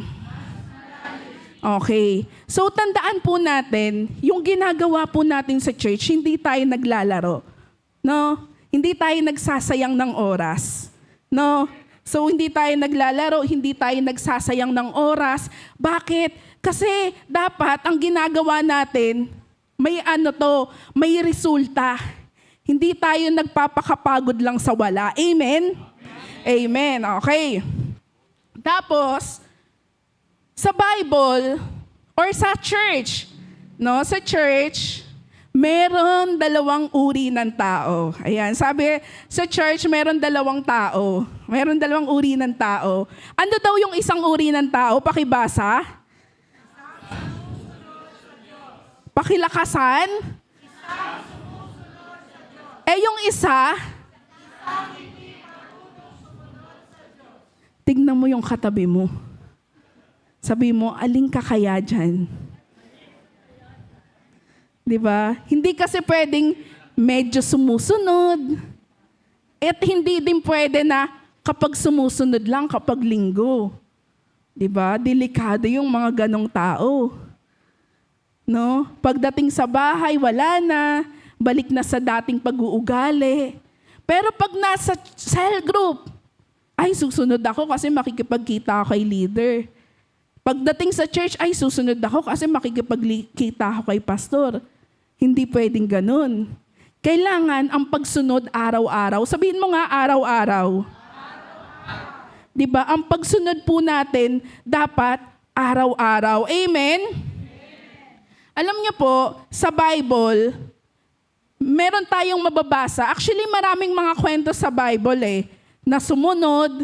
Okay. So, tandaan po natin, yung ginagawa po natin sa church, hindi tayo naglalaro. No? Hindi tayo nagsasayang ng oras. No? So, hindi tayo naglalaro, hindi tayo nagsasayang ng oras. Bakit? Kasi dapat ang ginagawa natin, may may resulta. Hindi tayo nagpapakapagod lang sa wala. Amen? Amen. Okay. Tapos, sa Bible or sa church, no? Sa church, meron 2 uri ng tao. Ayan, sabi sa church meron 2 tao. Meron 2 uri ng tao. Ano daw yung isang uri ng tao? Pakibasa. Pakilakasan. Yung isa, tignan mo yung katabi mo. Sabi mo, aling ka kaya dyan? Diba? Hindi kasi pwedeng medyo sumusunod. At hindi din pwede na kapag sumusunod lang kapag linggo. Diba? Delikado yung mga ganong tao. No? Pagdating sa bahay, wala na. Balik na sa dating pag-uugali. Pero pag nasa cell group, ay susunod ako kasi makikipagkita ako kay leader. Pagdating sa church, ay susunod ako kasi makikipagkita ako kay pastor. Hindi pwedeng ganun. Kailangan ang pagsunod araw-araw. Sabihin mo nga araw-araw. Diba? Ang pagsunod po natin dapat araw-araw. Amen? Alam niyo po, sa Bible, meron tayong mababasa. Actually, maraming mga kwento sa Bible na sumunod.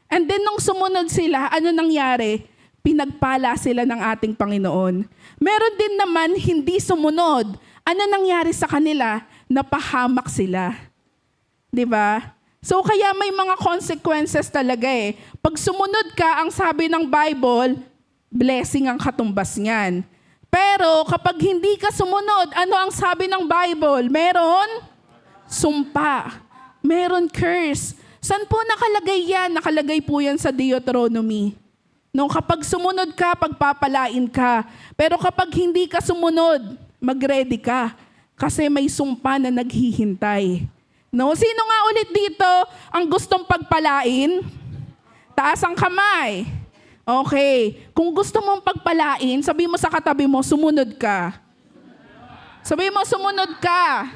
And then nung sumunod sila, ano nangyari? Pinagpala sila ng ating Panginoon. Meron din naman hindi sumunod. Ano nangyari sa kanila? Napahamak sila. 'Di ba? So kaya may mga consequences talaga Pag sumunod ka, ang sabi ng Bible, blessing ang katumbas niyan. Pero kapag hindi ka sumunod, ano ang sabi ng Bible? Meron sumpa. Meron curse. Saan po nakalagay yan? Nakalagay po yan sa Deuteronomy. No, kapag sumunod ka, pagpapalain ka. Pero kapag hindi ka sumunod, mag-ready ka. Kasi may sumpa na naghihintay. No, sino nga ulit dito ang gustong pagpalain? Taas ang kamay. Okay. Kung gusto mong pagpalain, sabi mo sa katabi mo, sumunod ka. Sabi mo, sumunod ka.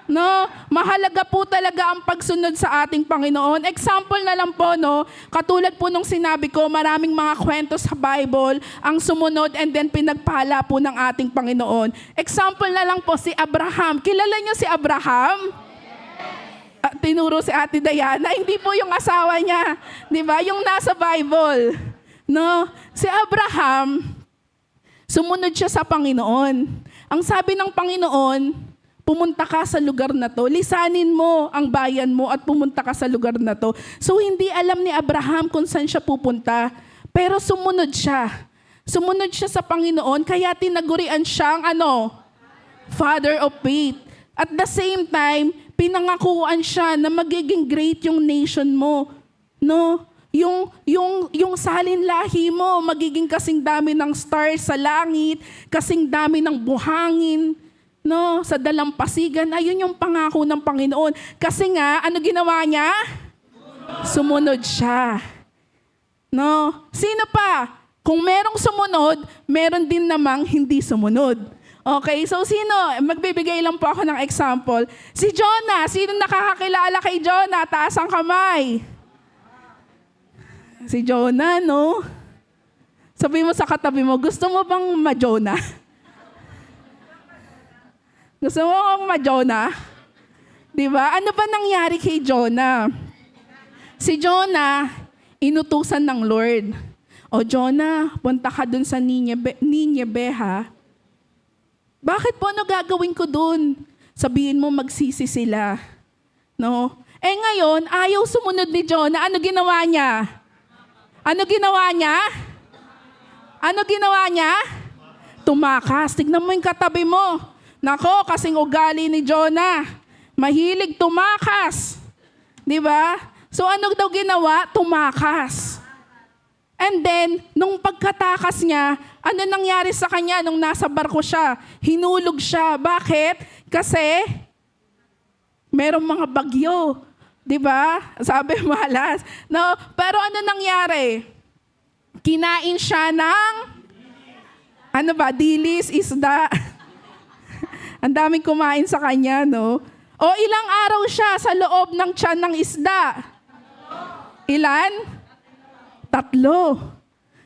No, mahalaga po talaga ang pagsunod sa ating Panginoon. Example na lang po, no, katulad po nung sinabi ko, maraming mga kwento sa Bible ang sumunod and then pinagpala po ng ating Panginoon. Example na lang po si Abraham. Kilala niyo si Abraham? Tinuro si Ate Diana, hindi po yung asawa niya, 'di ba? Yung nasa Bible. No, si Abraham sumunod siya sa Panginoon. Ang sabi ng Panginoon, pumunta ka sa lugar na to, lisanin mo ang bayan mo at pumunta ka sa lugar na to. So hindi alam ni Abraham kung saan siya pupunta, pero sumunod siya. Sumunod siya sa Panginoon, kaya tinagurian siyang Father of Faith. At the same time, pinangakuan siya na magiging great yung nation mo. No? Yung salin lahi mo, magiging kasing dami ng stars sa langit, kasing dami ng buhangin, no, sa dalampasigan. Ayun yung pangako ng Panginoon. Kasi nga, ano ginawa niya? Sumunod siya. No? Sino pa? Kung merong sumunod, meron din namang hindi sumunod. Okay, so sino? Magbibigay lang po ako ng example. Si Jonah. Sino nakakakilala kay Jonah? Taas ang kamay. Si Jonah, no? Sabi mo sa katabi mo, gusto mo bang ma-Jonah? Gusto mo bang ma-Jonah? Diba? Ano ba nangyari kay Jonah? Si Jonah, inutusan ng Lord. O Jonah, punta ka dun sa Nineveh, ha? Bakit po, ano gagawin ko dun? Sabihin mo, magsisi sila. No? Ngayon, ayaw sumunod ni Jonah. Ano ginawa niya? Ano ginawa niya? Ano ginawa niya? Tumakas. Tignan mo yung katabi mo. Nako, kasing ugali ni Jonah. Mahilig tumakas. Di ba? So ano daw ginawa? Tumakas. And then, nung pagkatakas niya, ano nangyari sa kanya nung nasa barko siya? Hinulog siya. Bakit? Kasi merong mga bagyo. Di ba? Sabi malas. No? Pero ano nangyari? Kinain siya ng dilis, isda. Ang daming kumain sa kanya, no? O ilang araw siya sa loob ng tiyan ng isda? Ilan? 3.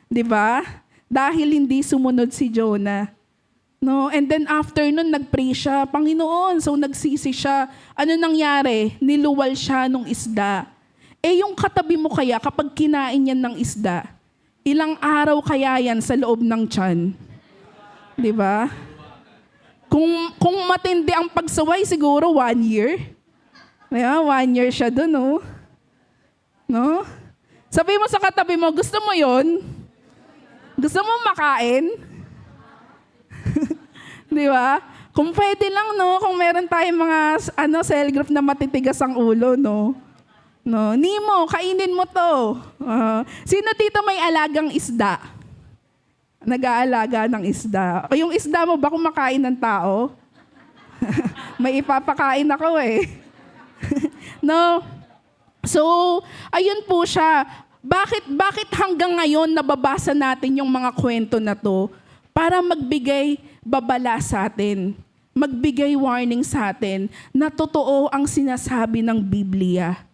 Di ba? Dahil hindi sumunod si Jonah. No? And then after nun, nag-pray siya, Panginoon. So nagsisi siya. Ano nangyari? Niluwal siya ng isda. Yung katabi mo kaya kapag kinain yan ng isda, ilang araw kaya yan sa loob ng tiyan? Di ba? Kung matindi ang pagsaway, siguro 1 year. Yeah, 1 year siya dun, no? No? Sabi mo sa katabi mo, gusto mo yon? Gusto mo makain? Di ba? Kung pwede lang, no? Kung meron tayong mga cell group na matitigas ang ulo, no? No, Nimo, kainin mo to. Sino dito may alagang isda? Nag-aalaga ng isda. O yung isda mo ba kumakain ng tao? May ipapakain ako eh. No? So, ayun po siya. Bakit hanggang ngayon nababasa natin yung mga kwento na to? Para magbigay babala sa atin. Magbigay warning sa atin na totoo ang sinasabi ng Biblia.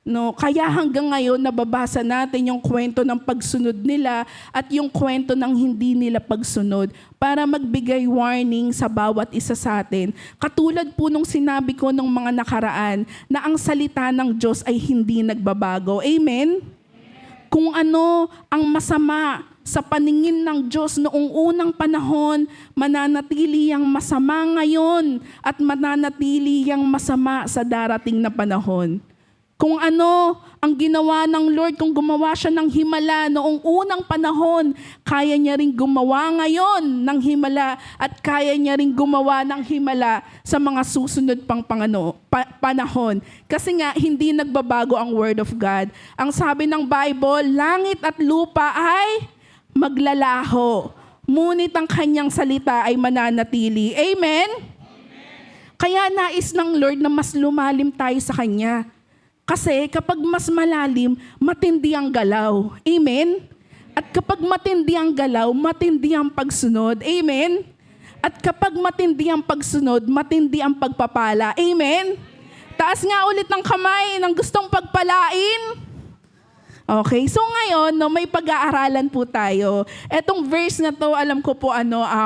No, kaya hanggang ngayon nababasa natin yung kwento ng pagsunod nila at yung kwento ng hindi nila pagsunod para magbigay warning sa bawat isa sa atin. Katulad po nung sinabi ko nung mga nakaraan na ang salita ng Diyos ay hindi nagbabago. Amen? Kung ano ang masama sa paningin ng Diyos noong unang panahon, mananatili yang masama ngayon at mananatili yang masama sa darating na panahon. Kung ano ang ginawa ng Lord, kung gumawa siya ng himala noong unang panahon, kaya niya ring gumawa ngayon ng himala at kaya niya ring gumawa ng himala sa mga susunod pang panahon. Kasi nga, hindi nagbabago ang Word of God. Ang sabi ng Bible, langit at lupa ay maglalaho, ngunit ang kanyang salita ay mananatili. Amen? Kaya nais ng Lord na mas lumalim tayo sa Kanya. Kasi kapag mas malalim, matindi ang galaw. Amen? At kapag matindi ang galaw, matindi ang pagsunod. Amen? At kapag matindi ang pagsunod, matindi ang pagpapala. Amen? Taas nga ulit ng kamay ng gustong pagpalain. Okay, so ngayon, no, may pag-aaralan po tayo. Etong verse na to, alam ko po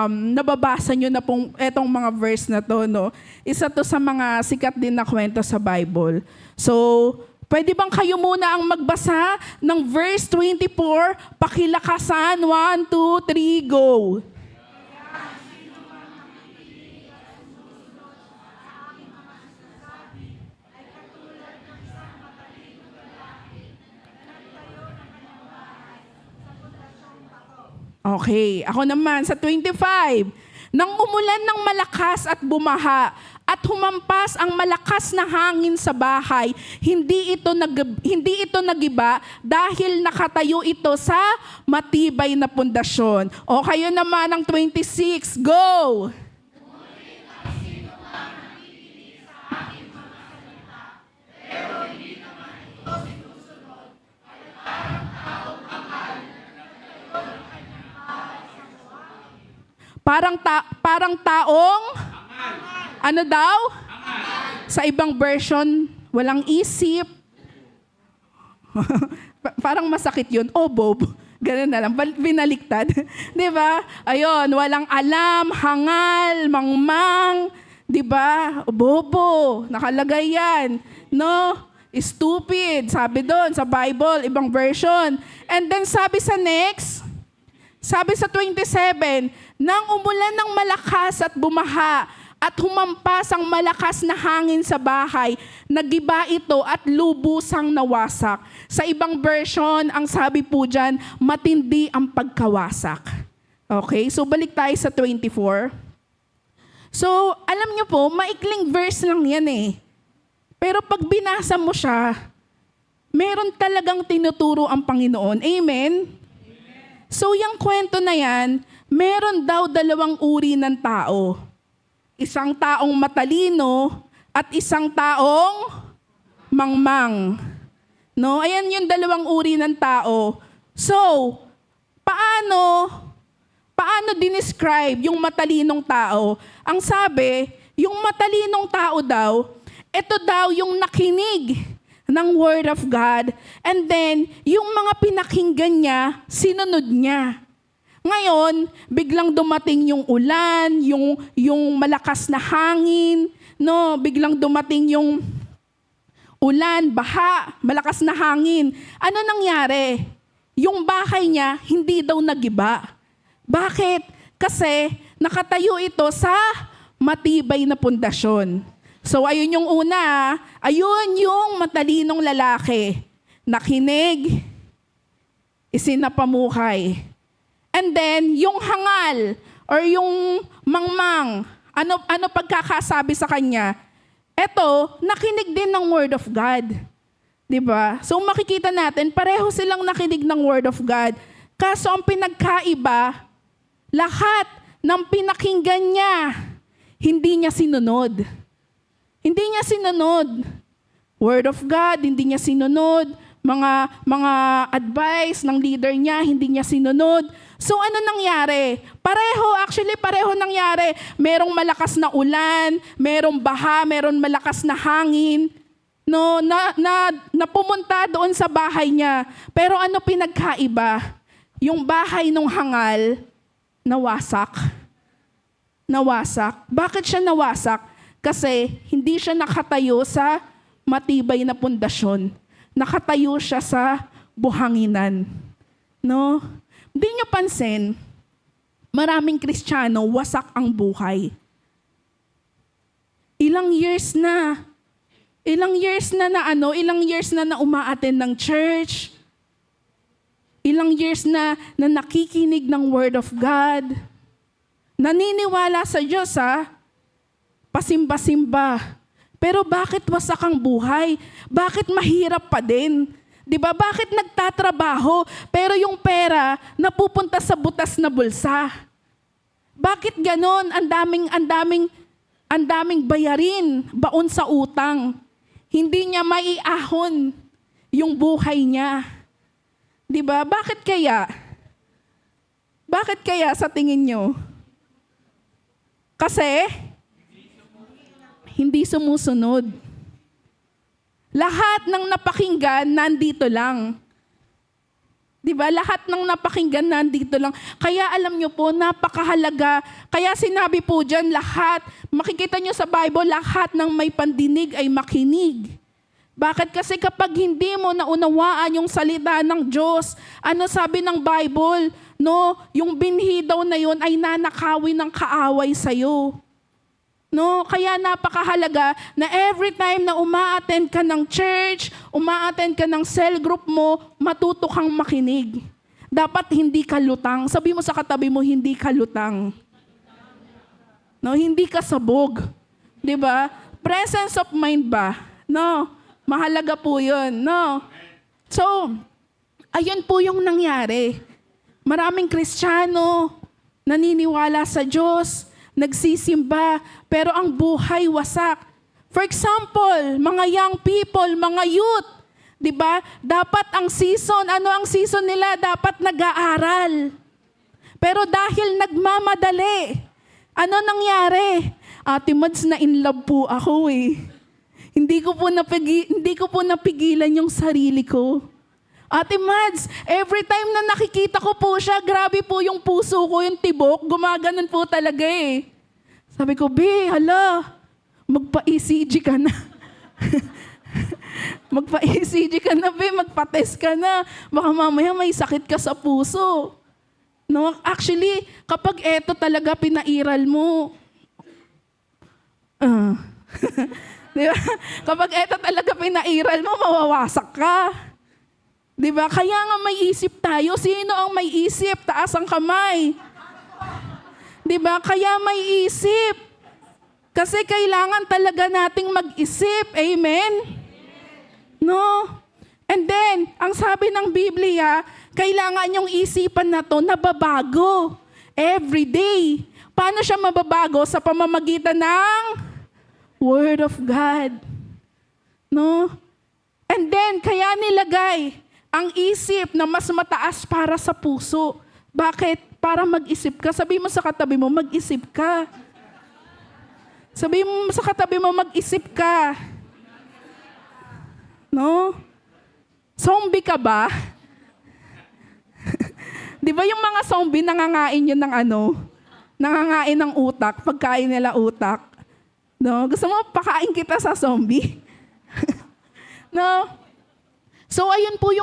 nababasa nyo na pong etong mga verse na to, no. Isa to sa mga sikat din na kwento sa Bible. So, pwede bang kayo muna ang magbasa ng verse 24, pakilakasan, 1, 2, 3, go. Okay, ako naman sa 25. Nang umulan ng malakas at bumaha at humampas ang malakas na hangin sa bahay, hindi ito nagiba dahil nakatayo ito sa matibay na pundasyon. O kayo naman ang 26, go! Parang taong ano daw? Sa ibang version, walang isip. Parang masakit yun. Oh, Bob. Ganun na lang. Binaliktad. Di ba? Ayun, walang alam, hangal, mangmang. Di ba? Bobo. Nakalagay yan. No? Stupid. Sabi doon sa Bible, ibang version. And then sabi sa next, sabi sa 27, nang umulan ng malakas at bumaha at humampas ang malakas na hangin sa bahay, nagiba ito at lubusang nawasak. Sa ibang version, ang sabi po dyan, matindi ang pagkawasak. Okay, so balik tayo sa 24. So, alam niyo po, maikling verse lang yan eh. Pero pag binasa mo siya, meron talagang tinuturo ang Panginoon. Amen? So, yung kwento na yan, meron daw dalawang uri ng tao. Isang taong matalino at isang taong mangmang. No? Ayan yung dalawang uri ng tao. So, paano dinescribe yung matalinong tao? Ang sabi, yung matalinong tao daw, ito daw yung nakinig ng Word of God, and then, yung mga pinakinggan niya, sinunod niya. Ngayon, biglang dumating yung ulan, yung malakas na hangin, no? Biglang dumating yung ulan, baha, malakas na hangin. Ano nangyari? Yung bahay niya, hindi daw nagiba. Bakit? Kasi nakatayo ito sa matibay na pundasyon. So ayun yung una, ayun yung matalinong lalaki. Nakinig, isinapamuhay. And then, yung hangal or yung mangmang, ano pagkakasabi sa kanya? Eto, nakinig din ng Word of God. Diba? So makikita natin, pareho silang nakinig ng Word of God. Kaso ang pinagkaiba, lahat ng pinakinggan niya, hindi niya sinunod. Hindi niya sinunod. Word of God, hindi niya sinunod. Mga advice ng leader niya, hindi niya sinunod. So ano nangyari? Pareho nangyari. Merong malakas na ulan, merong baha, meron malakas na hangin. No, na pumunta doon sa bahay niya. Pero ano pinagkaiba? Yung bahay ng hangal, nawasak. Nawasak. Bakit siya nawasak? Kasi hindi siya nakatayo sa matibay na pundasyon. Nakatayo siya sa buhanginan. No? Hindi niyo pansin, maraming Kristiyano, wasak ang buhay. Ilang years na uma-attend ng church. Ilang years na nakikinig ng Word of God. Naniniwala sa Diyos, pasimba-simba. Pero bakit wasak ang buhay? Bakit mahirap pa din? 'Di ba? Bakit nagtatrabaho pero yung pera napupunta sa butas na bulsa? Bakit ganon? Ang daming bayarin, baon sa utang. Hindi niya maiahon yung buhay niya. 'Di ba? Bakit kaya? Bakit kaya sa tingin niyo? Kasi hindi sumusunod. Lahat ng napakinggan, nandito lang. Diba? Lahat ng napakinggan, nandito lang. Kaya alam nyo po, napakahalaga. Kaya sinabi po dyan, lahat, makikita nyo sa Bible, lahat ng may pandinig ay makinig. Bakit? Kasi kapag hindi mo naunawaan yung salita ng Diyos, ano sabi ng Bible? No, yung binhi daw na yun ay nanakawin ng kaaway sa'yo. No, kaya napakahalaga na every time na uma-attend ka ng church, uma-attend ka ng cell group mo, matuto kang makinig. Dapat hindi ka lutang. Sabi mo sa katabi mo, hindi ka lutang. No, hindi ka sabog. 'Di ba? Presence of mind ba? No, mahalaga po 'yun, no. So, ayun po yung nangyari. Maraming Kristiyano naniniwala sa Diyos, nagsisimba, pero ang buhay wasak. For example, mga young people, mga youth, di ba? Dapat ang season, ano ang season nila? Dapat nag-aaral. Pero dahil nagmamadali, ano nangyari? Ate Mads, na in love po ako eh. Hindi ko po napigilan yung sarili ko. Ate Mads, every time na nakikita ko po siya, grabe po yung puso ko, yung tibok, gumaganon po talaga eh. Sabi ko, hala, magpa-ECG ka na. Magpa-ECG ka na, magpa-test ka na. Baka mamaya may sakit ka sa puso. No, actually, kapag eto talaga pinairal mo, diba? Kapag eto talaga pinairal mo, mawawasak ka. Diba? Kaya nga may isip tayo. Sino ang may isip? Taas ang kamay. Diba? Kaya may isip. Kasi kailangan talaga nating mag-isip. Amen? No? And then, ang sabi ng Biblia, kailangan yung isipan na to nababago. Every day. Paano siya mababago? Sa pamamagitan ng Word of God. No? And then, kaya nilagay ang isip na mas mataas para sa puso. Bakit? Para mag-isip ka. Sabi mo sa katabi mo, mag-isip ka. Sabi mo sa katabi mo, mag-isip ka. No? Zombie ka ba? Di ba yung mga zombie nangangain yun ng nangangain ng utak, pagkain nila utak. No? Gusto mo pakain kita sa zombie? No? So ayun po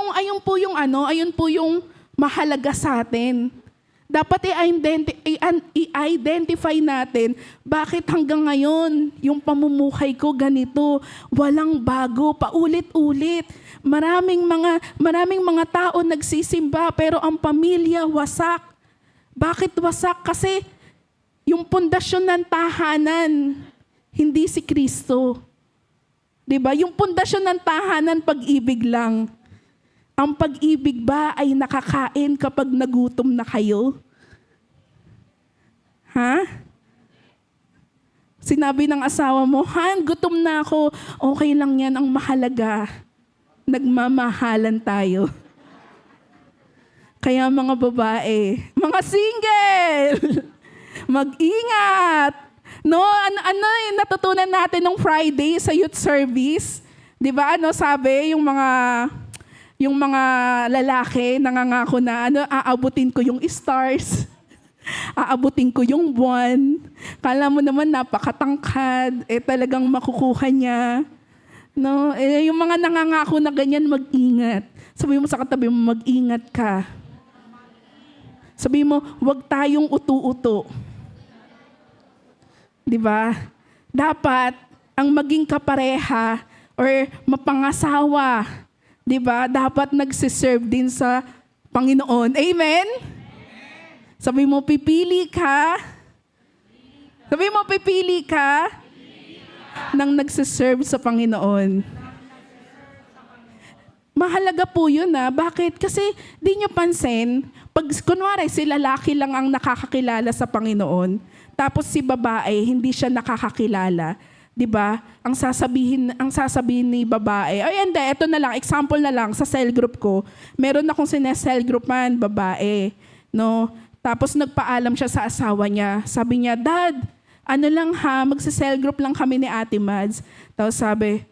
yung mahalaga sa atin. Dapat i-identify natin bakit hanggang ngayon yung pamumuhay ko ganito, walang bago, paulit-ulit. Maraming mga tao nagsisimba pero ang pamilya wasak. Bakit wasak? Kasi yung pundasyon ng tahanan hindi si Kristo. 'Di ba? Yung pundasyon ng tahanan pag-ibig lang. Ang pag-ibig ba ay nakakain kapag nagutom na kayo? Ha? Sinabi ng asawa mo, Han, gutom na ako. Okay lang yan, ang mahalaga. Nagmamahalan tayo. Kaya mga babae, mga single, mag-ingat. No, ano yung natutunan natin nung Friday sa youth service? 'Di ba? Sabi yung mga lalaki nangangako na aabutin ko yung stars. Aabutin ko yung buwan. Kala mo naman napakatangkad, talagang makukuha niya. No, yung mga nangangako na ganyan, mag-ingat. Sabi mo sa katabi mo, mag-ingat ka. Sabi mo, huwag tayong utu-uto. 'Di ba? Dapat ang maging kapareha or mapangasawa, 'di ba? Dapat nagsiserve din sa Panginoon. Amen? Sabi mo, pipili ka. Sabi mo, pipili ka nang nagsiserve sa Panginoon. Mahalaga po yun Bakit? Kasi di nyo pansin, pag kunwari si lalaki lang ang nakakakilala sa Panginoon, tapos si babae, hindi siya nakakakilala. 'Di ba? Ang sasabihin ni babae, ay hindi, eto na lang, example na lang, sa cell group ko, meron akong sinesell groupan, babae. No? Tapos nagpaalam siya sa asawa niya. Sabi niya, Dad, magsa-cell group lang kami ni Ate Mads. Tapos sabi,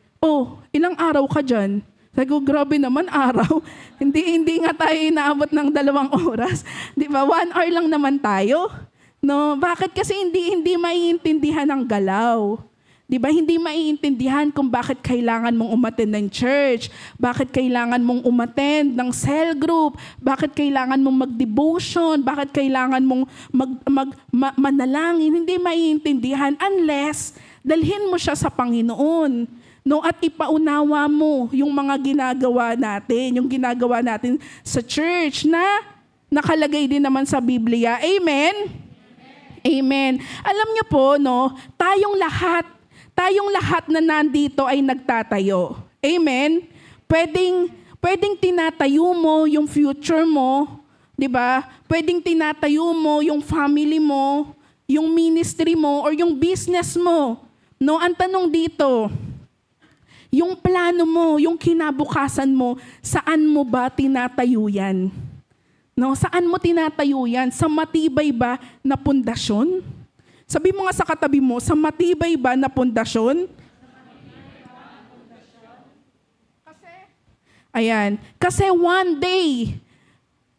ilang araw ka dyan? Sabi ko, grabe naman araw. hindi nga tayo inaabot ng 2 oras. 'Di ba? 1 hour lang naman tayo. No, bakit? Kasi hindi maiintindihan ang galaw. 'Di ba? Hindi maiintindihan kung bakit kailangan mong umattend ng church, bakit kailangan mong umattend ng cell group, bakit kailangan mong mag-devotion, bakit kailangan mong manalangin. Hindi maiintindihan unless dalhin mo siya sa Panginoon. No, at ipaunawa mo yung mga ginagawa natin sa church na nakalagay din naman sa Biblia. Amen? Amen. Alam niyo po, tayong lahat na nandito ay nagtatayo. Amen? Pwedeng tinatayo mo yung future mo, 'di ba? Pwedeng tinatayo mo yung family mo, yung ministry mo, or yung business mo. No, ang tanong dito, yung plano mo, yung kinabukasan mo, saan mo ba tinatayo yan? No, saan mo tinatayo yan? Sa matibay ba na pundasyon? Sabi mo nga sa katabi mo, sa matibay ba na pundasyon? Kasi one day,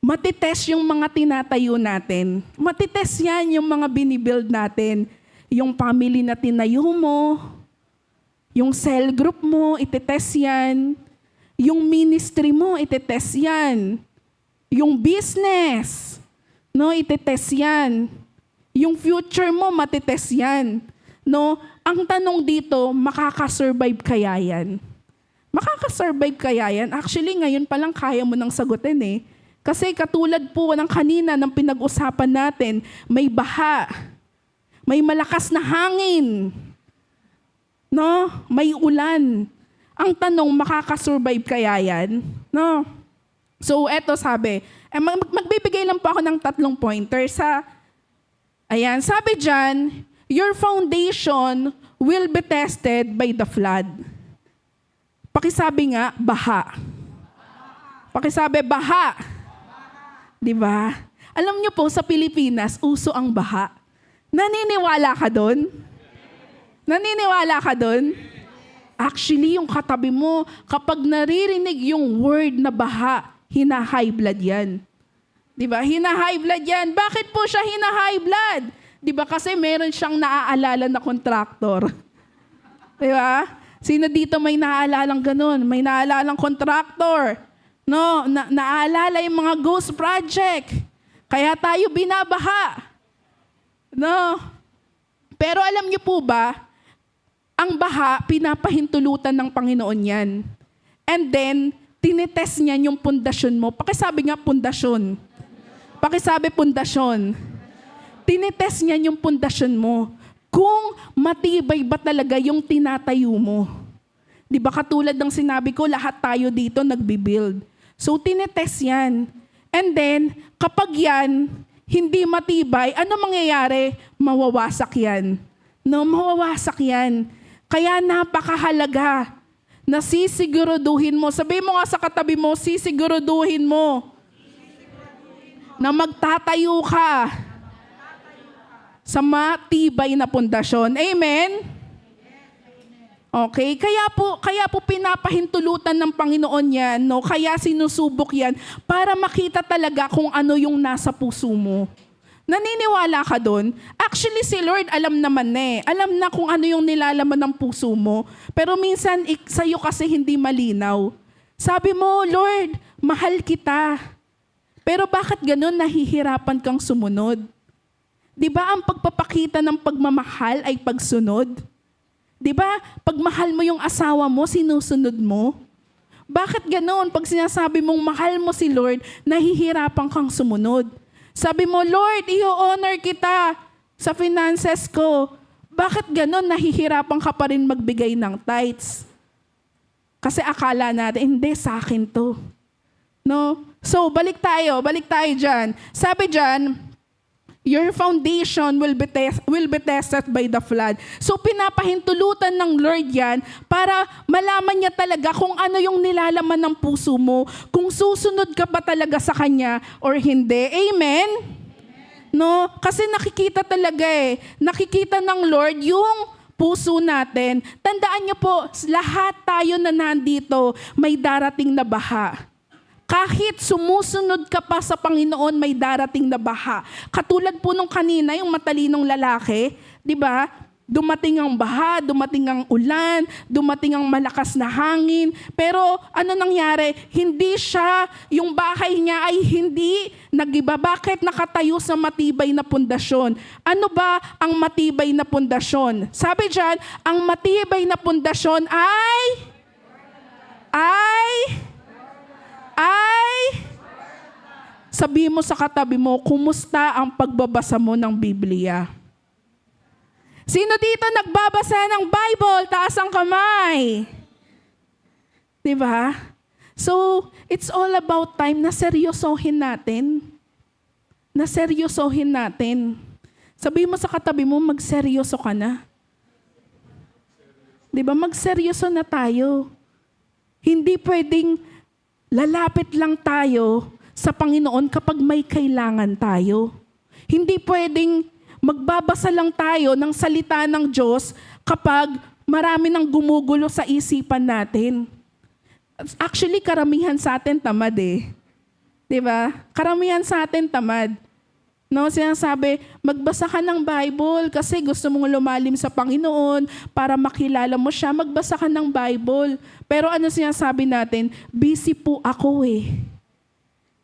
matitest yung mga tinatayo natin. Matitest yan yung mga binibuild natin. Yung family na tinayo mo, yung cell group mo, itetest yan. Yung ministry mo, itetest yan. Yung business, itetest yan. Yung future mo, matitest yan. No? Ang tanong dito, makakasurvive kaya yan? Makakasurvive kaya yan? Actually, ngayon pa lang kaya mo nang sagutin Kasi katulad po ng kanina ng pinag-usapan natin, may baha, may malakas na hangin, No? May ulan. Ang tanong, makakasurvive kaya yan? No? So, eto sabi, magbibigay lang po ako ng 3 pointers sa, ayan, sabi dyan, your foundation will be tested by the flood. Pakisabi nga, baha. Pakisabi, baha. Diba? Alam niyo po, sa Pilipinas, uso ang baha. Naniniwala ka doon? Naniniwala ka doon? Actually, yung katabi mo, kapag naririnig yung word na baha, hina-high blood yan. Diba? Hina-high blood yan. Bakit po siya hina-high blood? Diba? Kasi meron siyang naaalala na kontraktor. Diba? Sino dito may naalalang ganun? May naalalang kontraktor. No? Naalala yung mga ghost project. Kaya tayo binabaha. No? Pero alam niyo po ba, ang baha, pinapahintulutan ng Panginoon yan. And then, tinitest niya yung pundasyon mo. Pakisabi nga, pundasyon. Pakisabi, pundasyon. Tinitest niya yung pundasyon mo. Kung matibay ba talaga yung tinatayo mo. Di ba katulad ng sinabi ko, lahat tayo dito nagbibuild. So, tinitest yan. And then, kapag yan, hindi matibay, ano mangyayari? Mawawasak yan. No, mawawasak yan. Kaya napakahalaga na sisiguraduhin mo. Sabihin mo nga sa katabi mo, sisiguraduhin mo na magtatayo ka sa matibay na pundasyon. Amen? Okay? Kaya po pinapahintulutan ng Panginoon yan, no? Kaya sinusubok yan para makita talaga kung ano yung nasa puso mo. Naniniwala ka doon? Actually, si Lord alam naman na eh. Alam na kung ano yung nilalaman ng puso mo. Pero minsan, sa'yo kasi hindi malinaw. Sabi mo, Lord, mahal kita. Pero bakit ganun nahihirapan kang sumunod? Di ba ang pagpapakita ng pagmamahal ay pagsunod? Di ba? Pag mahal mo yung asawa mo, sinusunod mo? Bakit ganun? Pag sinasabi mong mahal mo si Lord, nahihirapan kang sumunod. Sabi mo, Lord, i-honor kita sa finances ko. Bakit ganun? Nahihirapan ka pa rin magbigay ng tithes. Kasi akala natin, hindi, sa akin to. No? So, balik tayo dyan. Sabi dyan, your foundation will be tested by the flood. So, pinapahintulutan ng Lord yan para malaman niya talaga kung ano yung nilalaman ng puso mo, kung susunod ka ba talaga sa Kanya or hindi. Amen? No? Kasi nakikita talaga nakikita ng Lord yung puso natin. Tandaan niyo po, lahat tayo na nandito may darating na baha. Kahit sumusunod ka pa sa Panginoon, may darating na baha. Katulad po nung kanina, yung matalinong lalaki, di ba? Dumating ang baha, dumating ang ulan, dumating ang malakas na hangin. Pero ano nangyari? Hindi siya, yung bahay niya ay hindi nag-iba. Bakit? Nakatayo sa matibay na pundasyon. Ano ba ang matibay na pundasyon? Sabi dyan, ang matibay na pundasyon ay sabihin mo sa katabi mo, kumusta ang pagbabasa mo ng Biblia? Sino dito nagbabasa ng Bible? Taas ang kamay. Diba? So, it's all about time na seryosohin natin. Na seryosohin natin. Sabihin mo sa katabi mo, magseryoso ka na. Diba? Magseryoso na tayo. Hindi pwedeng lalapit lang tayo sa Panginoon kapag may kailangan tayo. Hindi pwedeng magbabasa lang tayo ng salita ng Diyos kapag marami nang gumugulo sa isipan natin. Actually, karamihan sa atin tamad Diba? Karamihan sa atin tamad. No, sinasabi, magbasa ka ng Bible kasi gusto mong lumalim sa Panginoon para makilala mo siya. Magbasa ka ng Bible. Pero ano sinasabi natin? Busy po ako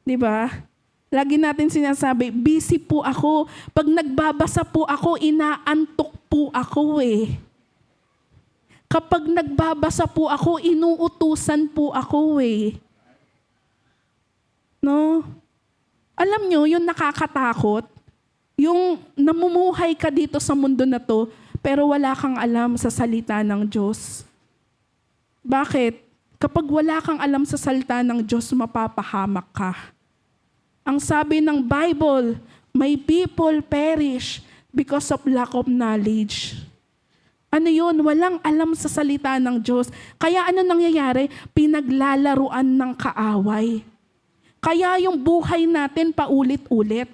Diba? Lagi natin sinasabi, busy po ako. Pag nagbabasa po ako, inaantok po ako Kapag nagbabasa po ako, inuutusan po ako No? Alam nyo, yung nakakatakot, Yung namumuhay ka dito sa mundo na to, pero wala kang alam sa salita ng Diyos. Bakit? Kapag wala kang alam sa salita ng Diyos, mapapahamak ka. Ang sabi ng Bible, my people perish because of lack of knowledge. Ano yun? Walang alam sa salita ng Diyos. Kaya ano nangyayari? Pinaglalaruan ng kaaway. Kaya yung buhay natin paulit-ulit.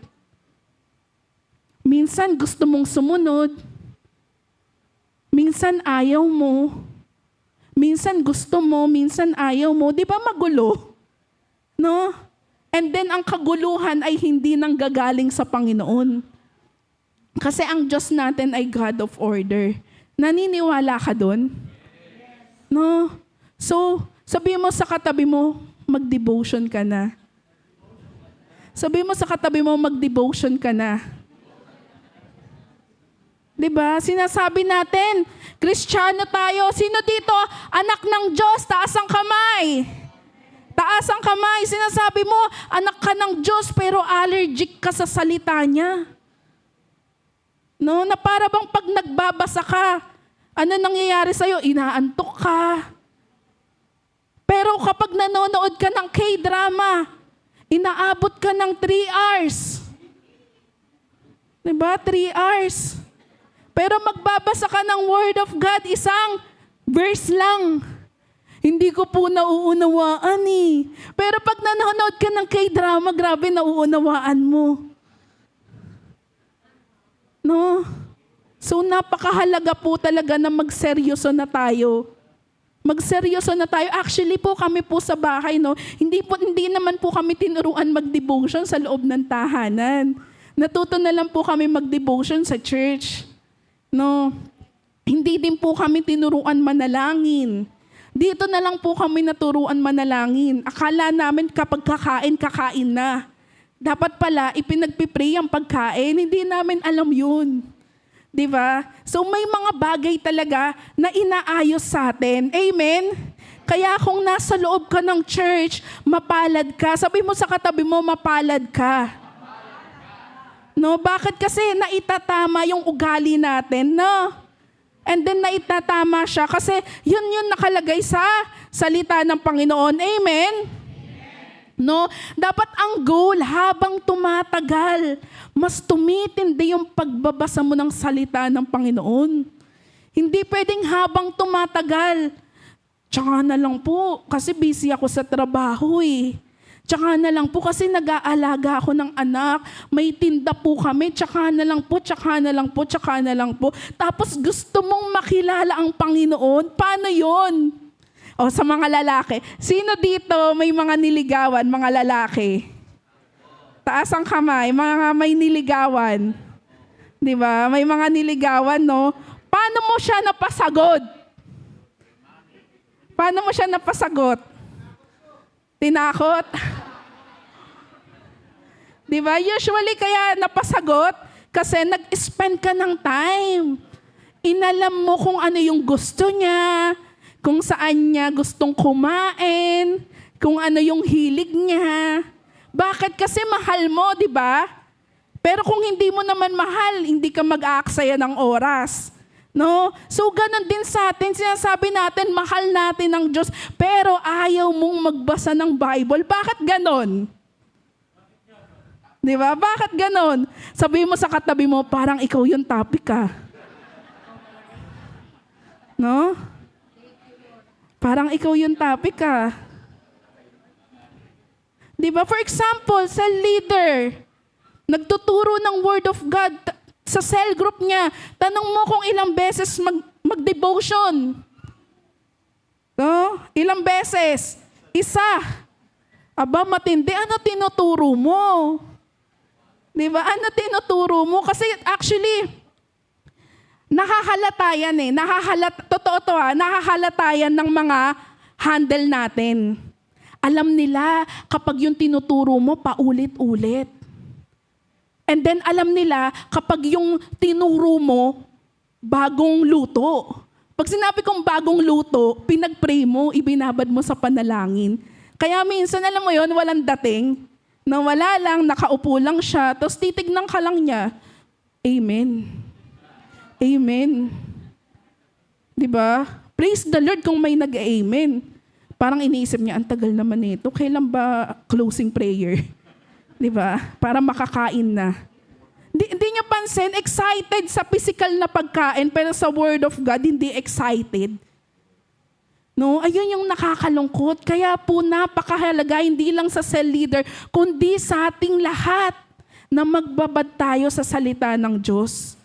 Minsan gusto mong sumunod. Minsan ayaw mo. Minsan gusto mo, minsan ayaw mo. Di ba magulo? No? And then ang kaguluhan ay hindi nanggagaling sa Panginoon. Kasi ang Diyos natin ay God of order. Naniniwala ka doon? No? So, sabi mo sa katabi mo, mag-devotion ka na. Sabi mo sa katabi mo, mag-devotion ka na. Diba? Sinasabi natin, Kristiyano tayo. Sino dito? Anak ng Diyos, taas ang kamay. Taas ang kamay. Sinasabi mo, anak ka ng Diyos, pero allergic ka sa salita niya. No? Na para bang pag nagbabasa ka, ano nangyayari sa'yo? Inaantok ka. Pero kapag nanonood ka ng K-drama, inaabot ka ng 3 hours. Diba? 3 hours. Pero magbabasa ka ng Word of God, isang verse lang. Hindi ko po nauunawaan eh. Pero pag nanonood ka ng K-drama, grabe nauunawaan mo. No? So napakahalaga po talaga na magseryoso na tayo. Magseryoso na tayo. Actually po kami po sa bahay, no, hindi naman po kami tinuruan mag-devotion sa loob ng tahanan. Natuto na lang po kami mag-devotion sa church. No, hindi din po kami tinuruan manalangin. Dito na lang po kami naturuan manalangin. Akala namin kapag kakain na. Dapat pala ipinagpipray ang pagkain. Hindi namin alam yun. Diba? So may mga bagay talaga na inaayos sa atin. Amen? Kaya kung nasa loob ka ng church, mapalad ka. Sabi mo sa katabi mo, mapalad ka. No, bakit? Kasi naitatama yung ugali natin, no? And then naitatama siya kasi yun nakalagay sa salita ng Panginoon. Amen? No? Dapat ang goal habang tumatagal, mas tumitindi yung pagbabasa mo ng salita ng Panginoon. Hindi pwedeng habang tumatagal, tsaka na lang po kasi busy ako sa trabaho eh. Tsaka na lang po kasi nag-aalaga ako ng anak. May tinda po kami. Tsaka na lang po, tsaka na lang po, tsaka na lang po. Tapos gusto mong makilala ang Panginoon. Paano yon? O sa mga lalaki. Sino dito may mga niligawan, mga lalaki? Taas ang kamay, mga may niligawan. Di ba? May mga niligawan, no? Paano mo siya napasagot? Paano mo siya napasagot? Tinakot? Di ba? Usually kaya napasagot kasi nag-spend ka ng time. Inalam mo kung ano yung gusto niya, kung saan niya gustong kumain, kung ano yung hilig niya. Bakit? Kasi mahal mo, di ba? Pero kung hindi mo naman mahal, hindi ka mag-aaksaya ng oras. No? So, ganun din sa atin. Sinasabi natin, mahal natin ang Diyos, pero ayaw mong magbasa ng Bible. Bakit ganun? Di ba? Bakit ganun? Sabi mo sa katabi mo, parang ikaw yung topic ka. No? Parang ikaw yung topic ka. Di ba? For example, sa leader, nagtuturo ng Word of God, sa cell group niya, tanong mo kung ilang beses mag-devotion. No? Ilang beses? Isa. Aba, matindi. Ano tinuturo mo? Di ba? Ano tinuturo mo? Kasi actually, nakahalata yan eh. Totoo to ha. Nakahalata yan ng mga handle natin. Alam nila kapag yung tinuturo mo paulit-ulit. And then alam nila kapag yung tinuro mo, bagong luto. Pag sinabi kong bagong luto, pinag-pray mo, ibinabad mo sa panalangin. Kaya minsan, alam mo yon, walang dating. Na wala lang, nakaupo lang siya, tapos titignan ka lang niya. Amen. Amen. Di ba? Praise the Lord kung may nag-amen. Parang iniisip niya, ang tagal naman nito. Kailan ba closing prayer? Di ba? Para makakain na. Hindi niya pansin, excited sa physical na pagkain, pero sa Word of God, hindi excited. No, ayun yung nakakalungkot. Kaya po napakahalaga, hindi lang sa cell leader, kundi sa ating lahat na magbabad tayo sa salita ng Diyos.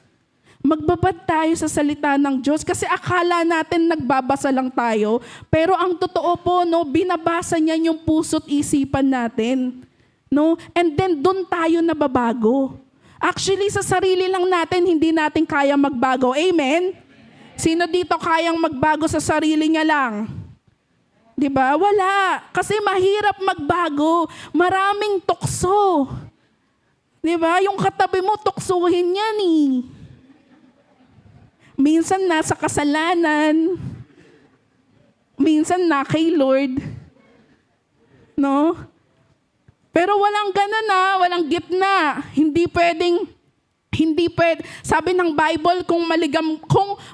Magbabad tayo sa salita ng Diyos kasi akala natin nagbabasa lang tayo, pero ang totoo po, no, binabasa niya yung puso't isipan natin. No? And then doon tayo nababago. Actually, sa sarili lang natin, hindi natin kaya magbago. Amen? Sino dito kayang magbago sa sarili niya lang? Di ba? Wala. Kasi mahirap magbago. Maraming tukso. Di ba? Yung katabi mo, tuksuhin yan eh. Minsan nasa kasalanan. Minsan na kay Lord. No? Pero walang ganun walang gitna. Hindi pwede. Sabi ng Bible, kung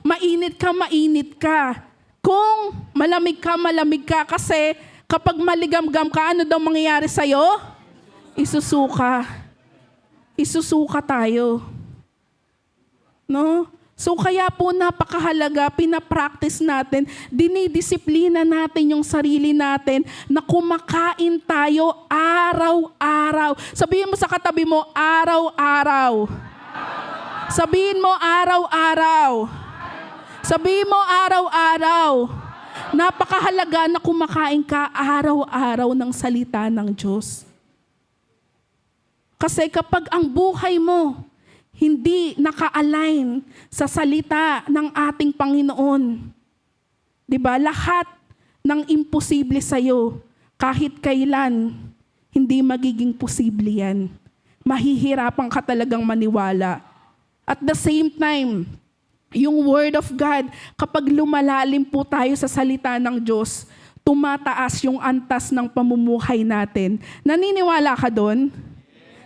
mainit ka, mainit ka. Kung malamig ka. Kasi kapag maligam-gam ka, ano daw mangyayari sa'yo? Isusuka. Isusuka tayo. No? So kaya po napakahalaga, pinapractice natin, dinidisiplina natin yung sarili natin na kumakain tayo araw-araw. Sabihin mo sa katabi mo, araw-araw. Sabihin mo, araw-araw. Sabihin mo, araw-araw. Napakahalaga na kumakain ka araw-araw ng salita ng Diyos. Kasi kapag ang buhay mo hindi naka-align sa salita ng ating Panginoon, di ba? Lahat ng imposible sa'yo, kahit kailan, hindi magiging posible yan. Mahihirapan ka talagang maniwala. At the same time, yung Word of God, kapag lumalalim po tayo sa salita ng Diyos, tumataas yung antas ng pamumuhay natin. Naniniwala ka doon?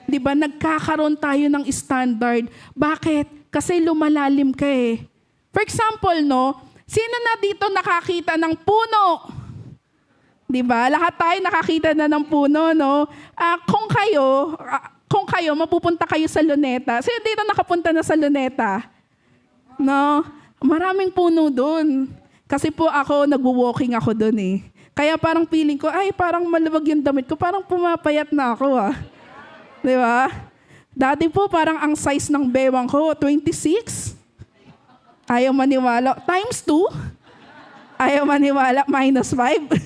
Di ba, nagkakaroon tayo ng standard. Bakit? Kasi lumalalim ka eh. For example, no, sino na dito nakakita ng puno? Di ba? Lahat tayo nakakita na ng puno, no? Kung kayo, mapupunta kayo sa Luneta. Sino dito nakapunta na sa Luneta? No? Maraming puno doon. Kasi po ako, nagwo-walking ako doon eh. Kaya parang feeling ko, ay parang maluwag yung damit ko. Parang pumapayat na ako Di ba? Dati po parang ang size ng bewang ko, 26. Ayaw maniwala. Times 2. Ayaw maniwala, -5.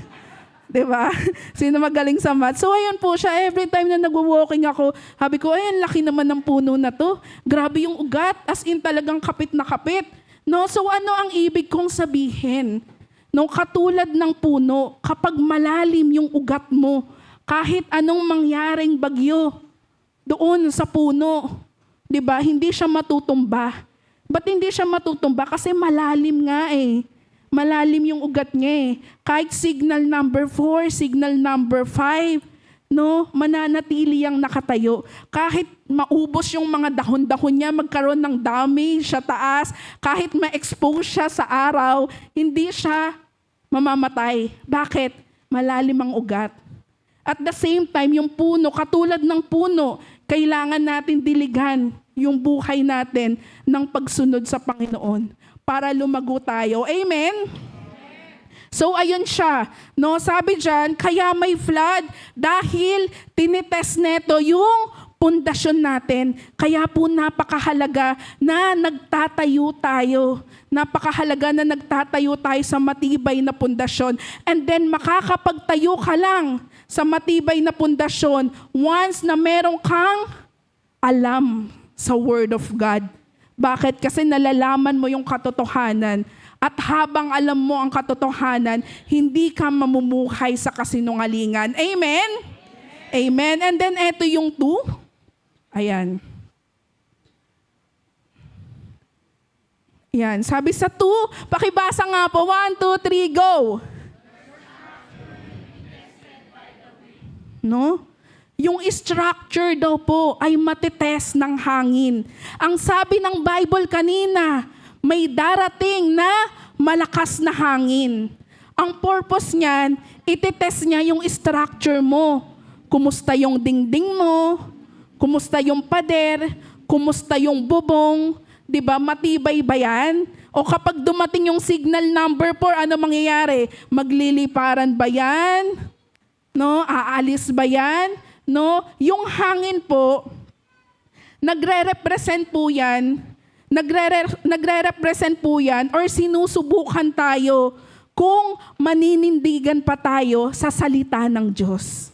Di ba? Sino magaling sa math? So ayun po siya, every time na nag-walking ako, sabi ko, ay, laki naman ng puno na to. Grabe yung ugat, as in talagang kapit na kapit. No? So ano ang ibig kong sabihin? No, katulad ng puno, kapag malalim yung ugat mo, kahit anong mangyaring bagyo, doon sa puno, di ba? Hindi siya matutumba. Ba't hindi siya matutumba? Kasi malalim nga eh. Malalim yung ugat niya eh. Kahit signal number 4, signal number 5, no, mananatili yang nakatayo. Kahit maubos yung mga dahon-dahon niya, magkaroon ng damage sa taas, kahit ma-expose siya sa araw, hindi siya mamamatay. Bakit? Malalim ang ugat. At the same time, yung puno, katulad ng puno, kailangan natin diligan yung buhay natin ng pagsunod sa Panginoon para lumago tayo. Amen? So, ayun siya. No, sabi dyan, kaya may flood dahil tinitest neto yung pundasyon natin. Kaya po napakahalaga na nagtatayo tayo. Napakahalaga na nagtatayo tayo sa matibay na pundasyon. And then makakapagtayo ka lang sa matibay na pundasyon once na meron kang alam sa Word of God. Bakit? Kasi nalalaman mo yung katotohanan. At habang alam mo ang katotohanan, hindi ka mamumuhay sa kasinungalingan. Amen? Amen. And then eto yung 2. Ayan. Yan. Sabi sa 2, pakibasa nga po. 1, 2, 3, go! No? yung structure daw po ay matitest ng hangin. Ang sabi ng Bible kanina, may darating na malakas na hangin. Ang purpose niyan, ititest niya yung structure mo. Kumusta yung dingding mo? Kumusta yung pader? Kumusta yung bubong? 'Di ba? Matibay ba yan? O kapag dumating yung signal number 4, ano mangyayari? Magliliparan ba yan? No? Aalis ba yan? No? Yung hangin po, nagre-represent po yan, nagre-represent po yan or sinusubukan tayo kung maninindigan pa tayo sa salita ng Diyos.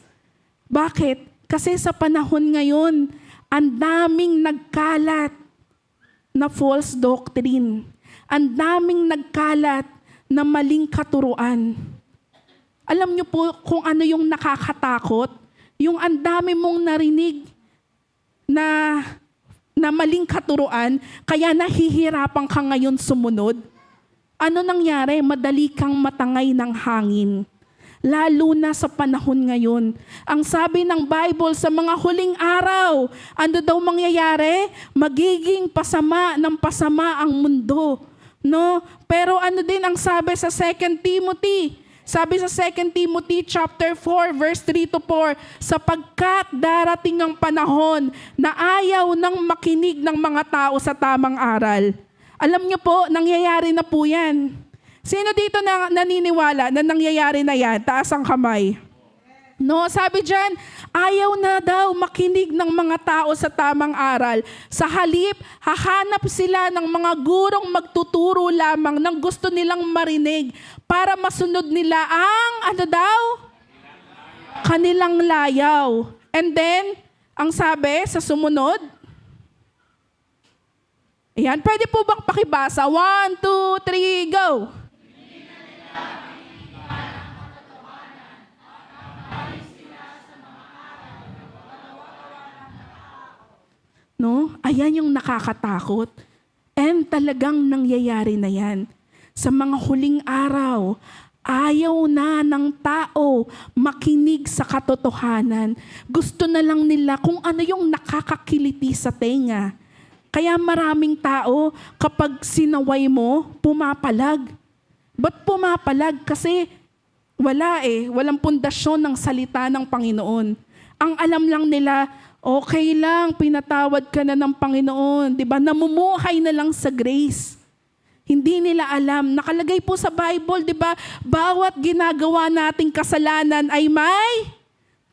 Bakit? Kasi sa panahon ngayon, ang daming nagkalat na false doctrine. Ang daming nagkalat na maling katuruan. Alam niyo po kung ano yung nakakatakot? Yung ang dami mong narinig na maling katuruan, kaya nahihirapan ka ngayon sumunod. Ano nangyari? Madali kang matangay ng hangin. Lalo na sa panahon ngayon. Ang sabi ng Bible sa mga huling araw, ano daw mangyayari? Magiging pasama ng pasama ang mundo. No? Pero ano din ang sabi sa 2 Timothy? Sabi sa 2 Timothy chapter 4 verse 3 to 4, sapagkat darating ang panahon na ayaw nang makinig ng mga tao sa tamang aral. Alam niyo po, nangyayari na po yan. Sino dito na naniniwala na nangyayari na yan? Taas ang kamay. No, sabi dyan, ayaw na daw makinig ng mga tao sa tamang aral. Sa halip, hahanap sila ng mga gurong magtuturo lamang ng gusto nilang marinig para masunod nila ang, ano daw? Kanilang layaw. And then, ang sabi sa sumunod, ayan, pwede po bang pakibasa? 1, 2, 3, go! No? Ayan yung nakakatakot. And talagang nangyayari na yan. Sa mga huling araw, ayaw na ng tao makinig sa katotohanan. Gusto na lang nila kung ano yung nakakakiliti sa tenga. Kaya maraming tao, kapag sinaway mo, pumapalag. Ba't pumapalag? Kasi walang pundasyon ng salita ng Panginoon. Ang alam lang nila, okay lang, pinatawad ka na ng Panginoon. Diba? Namumuhay na lang sa grace. Hindi nila alam. Nakalagay po sa Bible, diba? Bawat ginagawa nating kasalanan ay may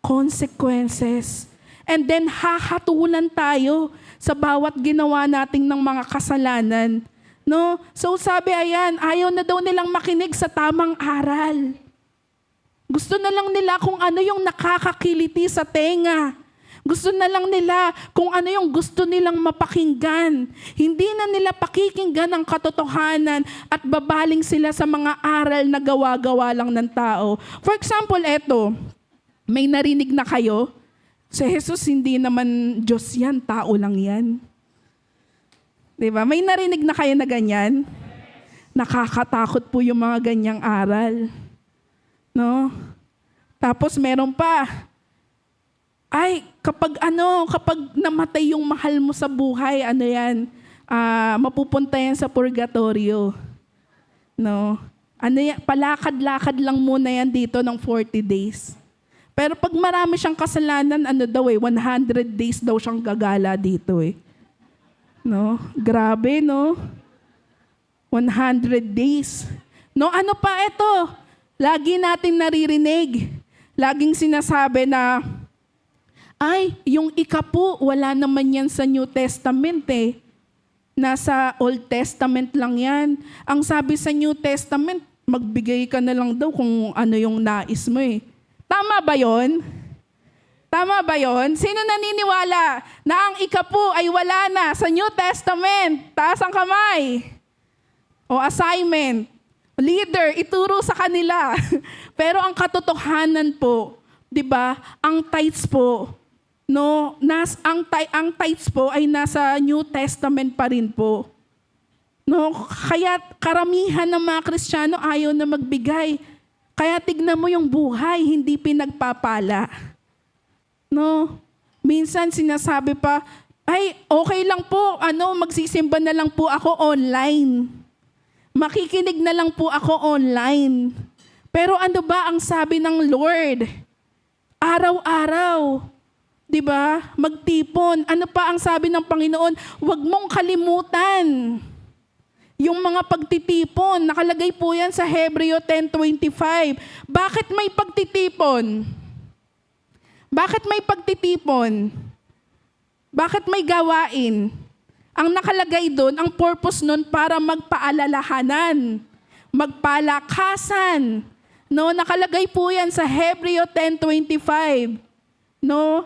consequences. And then hahatulan tayo sa bawat ginawa nating ng mga kasalanan. No? So sabi, ayan, ayaw na daw nilang makinig sa tamang aral. Gusto na lang nila kung ano yung nakakakiliti sa tenga. Gusto na lang nila kung ano yung gusto nilang mapakinggan. Hindi na nila pakikinggan ang katotohanan at babaling sila sa mga aral na gawa-gawa lang ng tao. For example, eto, may narinig na kayo, si Jesus hindi naman Diyos yan, tao lang yan. Diba? May narinig na kayo na ganyan? Nakakatakot po yung mga ganyang aral. No? Tapos meron pa, ay, kapag namatay yung mahal mo sa buhay, ano yan, mapupunta yan sa purgatorio. No? Ano yan, palakad-lakad lang muna yan dito ng 40 days. Pero pag marami siyang kasalanan, 100 days daw siyang gagala dito eh. No? Grabe, no? 100 days. No, ano pa ito? Lagi natin naririnig. Laging sinasabi na, ay, yung ikapu, wala naman yan sa New Testament eh. Nasa Old Testament lang yan. Ang sabi sa New Testament, magbigay ka na lang daw kung ano yung nais mo eh. Tama ba yon? Tama ba yon? Sino naniniwala na ang ikapu ay wala na sa New Testament? Taas ang kamay. O assignment. Leader, ituro sa kanila. Pero ang katotohanan po, 'di ba? Ang tithes po, no, ang tithes po ay nasa New Testament pa rin po. No, kaya karamihan ng mga Kristiyano ayaw na magbigay. Kaya tignan mo yung buhay, hindi pinagpapala. No? Minsan sinasabi pa, ay, okay lang po, magsisimba na lang po ako online. Makikinig na lang po ako online. Pero ano ba ang sabi ng Lord? Araw-araw, 'di ba? Magtipon. Ano pa ang sabi ng Panginoon? Huwag mong kalimutan yung mga pagtitipon. Nakalagay po yan sa Hebreo 10:25. Bakit may pagtitipon? Bakit may pagtitipon? Bakit may gawain? Ang nakalagay doon, ang purpose nun para magpaalalahanan, magpalakasan. No, nakalagay po yan sa Hebreo 10:25. No,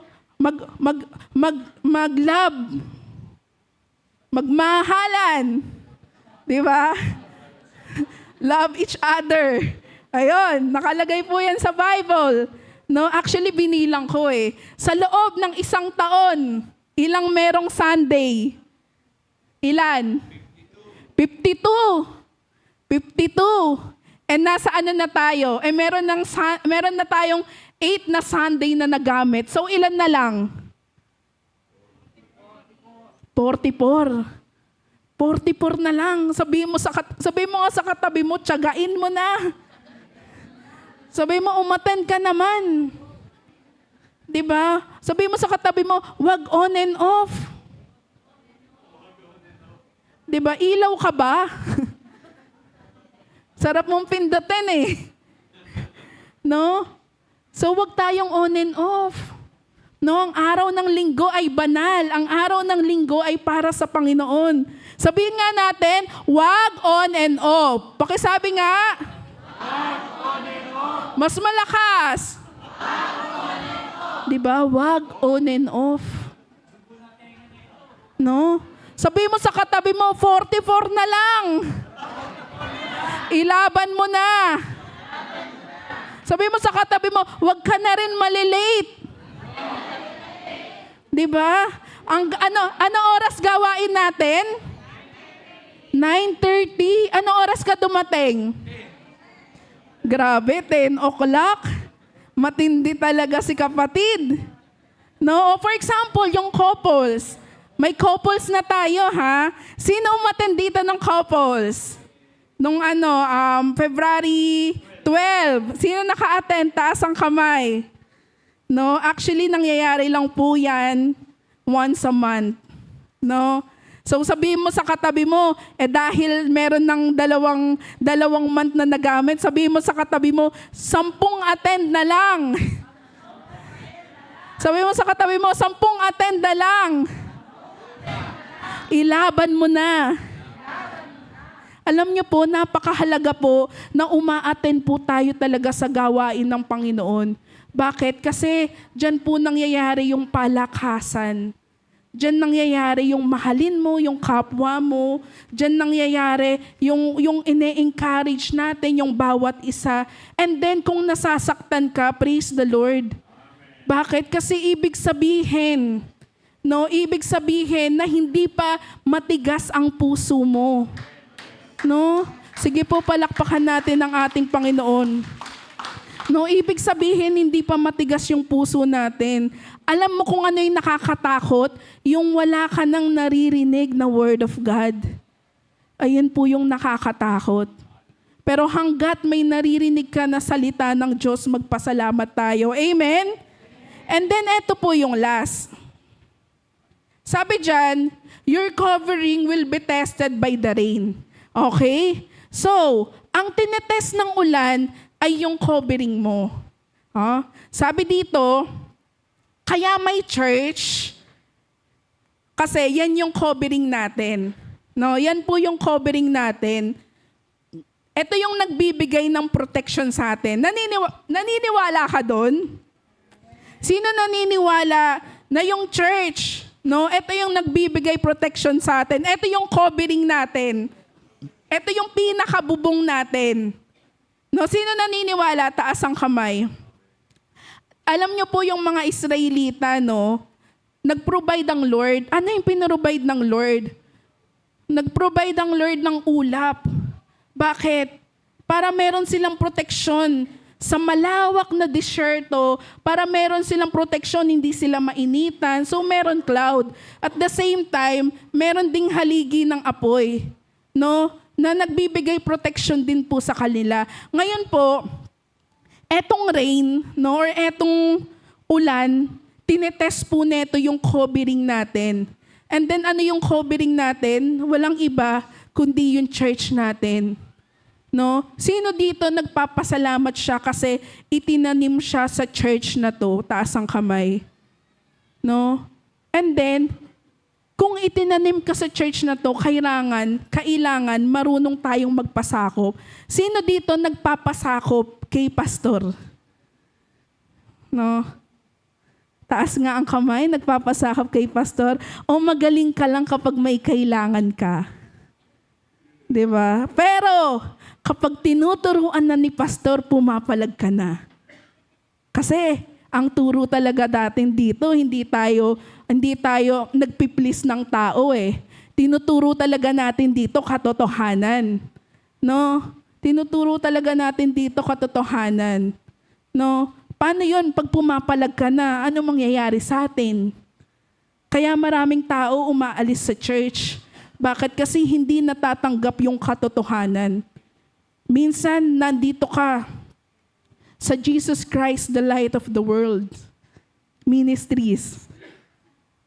mag-love, magmahalan. Di ba? Love each other. Ayun, nakalagay po yan sa Bible. No, actually binilang ko eh. Sa loob ng isang taon, ilang merong Sunday? Ilan? 52. 52. And nasa ano na tayo? Meron na tayong 8 na Sunday na nagamit. So ilan na lang? 44. 44 na lang. Sabihin mo nga sa katabi mo, tiyagain mo na. Sabihin mo, umattend ka naman. 'Di ba? Sabihin mo sa katabi mo, wag on and off. 'Di ba? Ilaw ka ba? Sarap mong pindutin eh. No? So wag tayong on and off. No, ang araw ng linggo ay banal. Ang araw ng linggo ay para sa Panginoon. Sabihin nga natin, wag on and off. Pakisabi nga. Wag on and off. Mas malakas. Wag on and off. Diba? Wag on and off. No? Sabihin mo sa katabi mo, 44 na lang. Ilaban mo na. Sabihin mo sa katabi mo, wag ka na rin malilate. Diba? Ano oras gawain natin? 9:30. Ano oras ka dumating? Grabe, 10 o'clock. Matindi talaga si kapatid. No? For example, yung couples. May couples na tayo, ha? Sino umattend dito ng couples? Nung February 12. Sino naka-attend? Taas ang kamay. No? Actually, nangyayari lang po yan once a month. No? So sabihin mo sa katabi mo, dahil meron ng dalawang month na nagamit, sabihin mo sa katabi mo, 10 attend na lang. Sabihin mo sa katabi mo, 10 attend na lang. Ilaban mo na. Alam niyo po, napakahalaga po na uma-attend po tayo talaga sa gawain ng Panginoon. Bakit? Kasi dyan po nangyayari yung palakasan. Diyan nangyayari yung mahalin mo, yung kapwa mo. Diyan nangyayari yung ine-encourage natin yung bawat isa. And then kung nasasaktan ka, praise the Lord. Bakit? Kasi ibig sabihin na hindi pa matigas ang puso mo. No? Sige po, palakpakan natin ang ating Panginoon. No, ibig sabihin, hindi pa matigas yung puso natin. Alam mo kung ano yung nakakatakot? Yung wala ka nang naririnig na Word of God. Ayun po yung nakakatakot. Pero hanggat may naririnig ka na salita ng Diyos, magpasalamat tayo. Amen? And then, eto po yung last. Sabi dyan, your covering will be tested by the rain. Okay? So, ang tinetest ng ulan ay yung covering mo. Sabi dito, kaya may church, kasi yan yung covering natin. No, yan po yung covering natin. Ito yung nagbibigay ng protection sa atin. Naniniwala ka doon? Sino naniniwala na yung church, no, ito yung nagbibigay protection sa atin. Ito yung covering natin. Ito yung pinakabubong natin. No, sino naniniwala? Taas ang kamay. Alam niyo po yung mga Israelita, no? Nag-provide ang Lord. Ano yung pinrovide ng Lord? Nag-provide ang Lord ng ulap. Bakit? Para meron silang proteksyon sa malawak na disyerto para meron silang proteksyon, hindi sila mainitan. So meron cloud. At the same time, meron ding haligi ng apoy, no? Na nagbibigay protection din po sa kanila. Ngayon po, etong rain, no, or etong ulan, tinetest po neto yung covering natin. And then ano yung covering natin? Walang iba kundi yung church natin. No? Sino dito nagpapasalamat siya kasi itinanim siya sa church na to, taas ang kamay? No? And then, kung itinanim ka sa church na to, kailangan marunong tayong magpasakop. Sino dito nagpapasakop kay pastor? No? Taas nga ang kamay, nagpapasakop kay pastor. O magaling ka lang kapag may kailangan ka. 'Di ba? Pero, kapag tinuturuan na ni pastor, pumapalag ka na. Kasi, ang turo talaga datin dito, hindi tayo nagpiplease ng tao eh. Tinuturo talaga natin dito katotohanan. No? Tinuturo talaga natin dito katotohanan. No? Paano yun pag pumapalag ka na? Ano mangyayari sa atin? Kaya maraming tao umaalis sa church. Bakit? Kasi hindi natatanggap yung katotohanan. Minsan, nandito ka sa Jesus Christ, the light of the world. Ministries.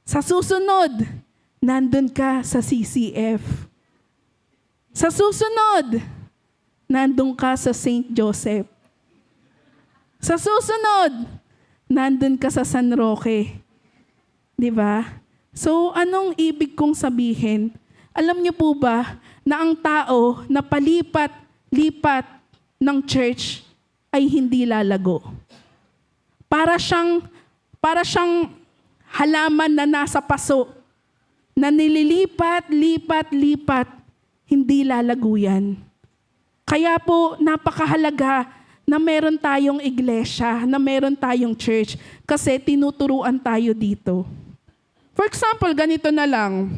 Sa susunod, nandun ka sa CCF. Sa susunod, nandun ka sa St. Joseph. Sa susunod, nandun ka sa San Roque. Di ba? So, anong ibig kong sabihin? Alam niyo po ba na ang tao na palipat-lipat ng church ay hindi lalago? Para siyang halaman na nasa paso, na nililipat, lipat, hindi lalago yan. Kaya po, napakahalaga na meron tayong iglesia, na meron tayong church, kasi tinuturuan tayo dito. For example, ganito na lang.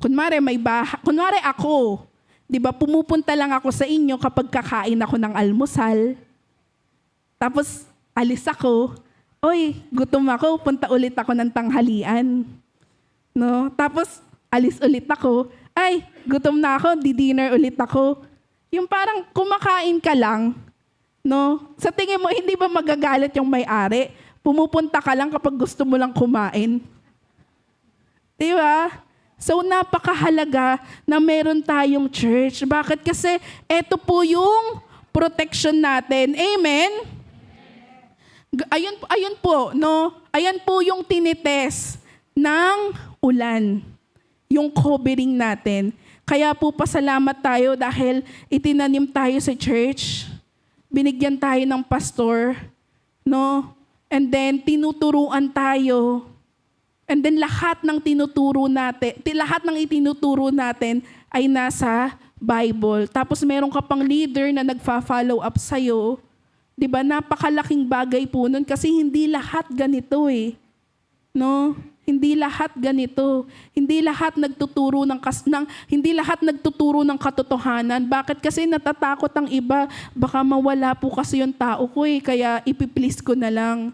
Kunwari ako, di ba, pumupunta lang ako sa inyo kapag kakain ako ng almusal. Tapos, alis ako. Oy, gutom ako, punta ulit ako ng tanghalian. No? Tapos, alis ulit ako. Ay, gutom na ako, di-dinner ulit ako. Yung parang kumakain ka lang, no? Sa tingin mo, hindi ba magagalit yung may-ari? Pumupunta ka lang kapag gusto mo lang kumain. Di ba? So, napakahalaga na meron tayong church. Bakit? Kasi eto po yung protection natin. Amen? Ayun po, no? Ayan po yung tinitest ng ulan. Yung covering natin. Kaya po pasalamat tayo dahil itinanim tayo sa church. Binigyan tayo ng pastor. No? And then, tinuturuan tayo. And then lahat ng itinuturo natin ay nasa Bible. Tapos meron ka pang leader na nagfa-follow up sa'yo. 'Di ba? Napakalaking bagay po nun kasi hindi lahat ganito eh. No? Hindi lahat ganito. Hindi lahat nagtuturo ng katotohanan. Bakit? Kasi natatakot ang iba. Baka mawala po kasi yung tao ko eh. Kaya ipiplease ko na lang.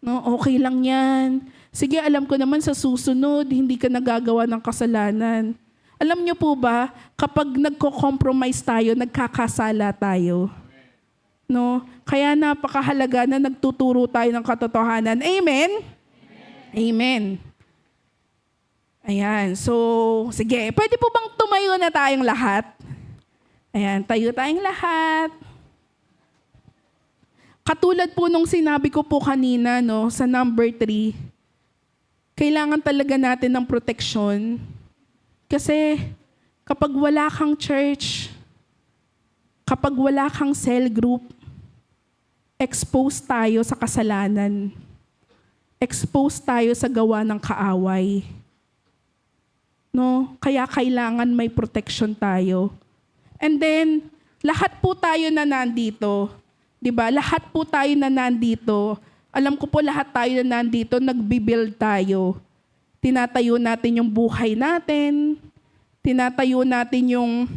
No? Okay lang yan. Sige, alam ko naman sa susunod, hindi ka nagagawa ng kasalanan. Alam niyo po ba, kapag nagko-compromise tayo, nagkakasala tayo. No? Kaya napakahalaga na nagtuturo tayo ng katotohanan. Amen? Amen. Ayan. So, sige. Pwede po bang tumayo na tayong lahat? Ayan, tayo tayong lahat. Katulad po nung sinabi ko po kanina, no, sa number 3, kailangan talaga natin ng proteksyon. Kasi kapag wala kang church, kapag wala kang cell group, exposed tayo sa kasalanan. Exposed tayo sa gawa ng kaaway. No? Kaya kailangan may protection tayo. And then, lahat po tayo na nandito, 'di ba? Lahat po tayo na nandito. Alam ko po lahat tayo na nandito, nagbibuild tayo. Tinatayo natin yung buhay natin. Tinatayo natin yung,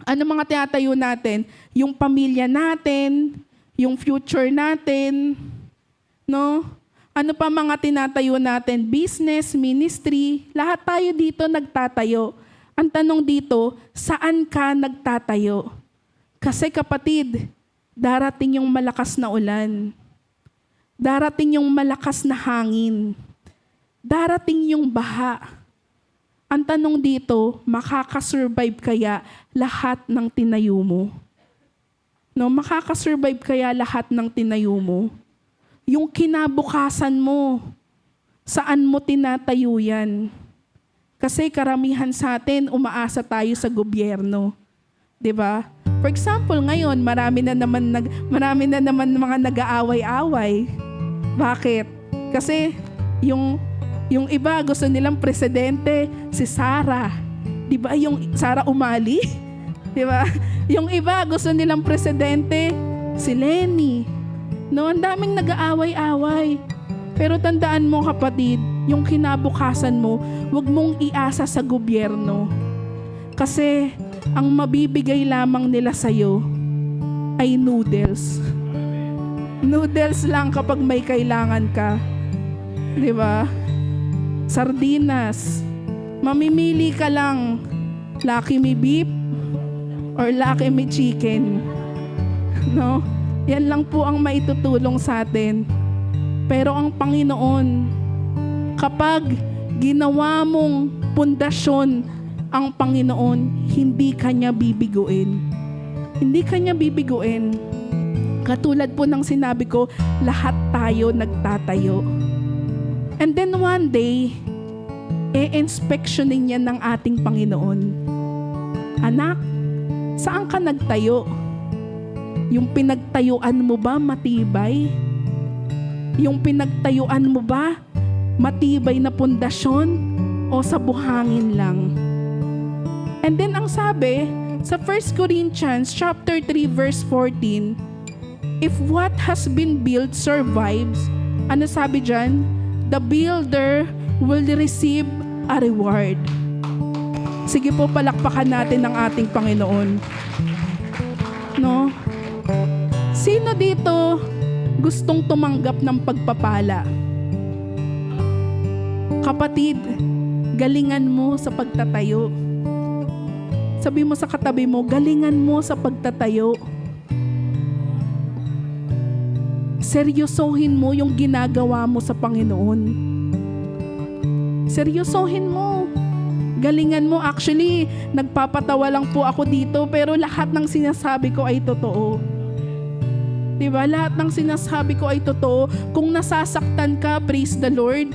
ano mga tinatayo natin? Yung pamilya natin. yung future natin, no? Ano pa mga tinatayo natin? Business, ministry, lahat tayo dito nagtatayo. Ang tanong dito, saan ka nagtatayo? Kasi kapatid, darating yung malakas na ulan. Darating yung malakas na hangin. Darating yung baha. Ang tanong dito, makakasurvive kaya lahat ng tinayo mo? No, makakasurvive kaya lahat ng tinayo mo? Yung kinabukasan mo, saan mo tinatayo yan? Kasi karamihan sa atin, umaasa tayo sa gobyerno. 'Di ba? For example, ngayon, marami na naman mga nag-aaway-away. Bakit? Kasi yung iba gusto nilang presidente si Sara. 'Di ba? Yung Sara Umali? 'Di ba? Yung iba gusto nilang presidente si Lenny. No, ang daming nag-aaway-away. Pero tandaan mo kapatid, yung kinabukasan mo, huwag mong iasa sa gobyerno. Kasi ang mabibigay lamang nila sa'yo ay noodles. Noodles lang kapag may kailangan ka. Di ba? Sardinas. Mamimili ka lang, Lucky Me Beef or Lucky Me Chicken. No? Yan lang po ang maitutulong sa atin. Pero ang Panginoon, kapag ginawa mong pundasyon ang Panginoon, hindi Kanya bibiguin. Hindi Kanya bibiguin. Katulad po ng sinabi ko, lahat tayo nagtatayo. And then one day, i-inspectionin yan ng ating Panginoon. Anak, saan ka nagtayo? Yung pinagtayuan mo ba matibay? Yung pinagtayuan mo ba matibay na pundasyon o sa buhangin lang? And then ang sabi sa 1 Corinthians chapter 3 verse 14, if what has been built survives, ano sabi dyan? The builder will receive a reward. Sige po, palakpakan natin ang ating Panginoon. No? Sino dito gustong tumanggap ng pagpapala? Kapatid, galingan mo sa pagtatayo. Sabi mo sa katabi mo, galingan mo sa pagtatayo. Seryosohin mo yung ginagawa mo sa Panginoon. Seryosohin mo. Galingan mo. Actually, nagpapatawa lang po ako dito, pero lahat ng sinasabi ko ay totoo. Diba? Lahat ng sinasabi ko ay totoo. Kung nasasaktan ka, praise the Lord.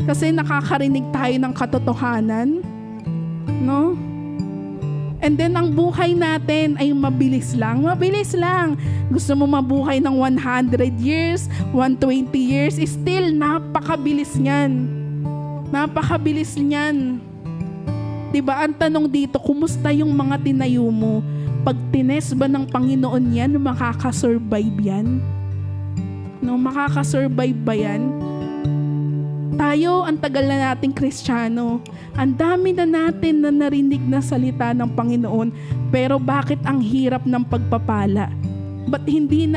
Kasi nakakarinig tayo ng katotohanan. No? And then ang buhay natin ay mabilis lang. Mabilis lang. Gusto mo mabuhay ng 100 years, 120 years, still napakabilis niyan. Napakabilis niyan. Diba? Ang tanong dito, kumusta yung mga tinayo mo? Pag tines ba ng Panginoon yan, makakasurvive yan? No, makakasurvive ba yan? Tayo, ang tagal na nating Kristiyano. Ang dami na natin na narinig na salita ng Panginoon. Pero bakit ang hirap ng pagpapala? Ba't hindi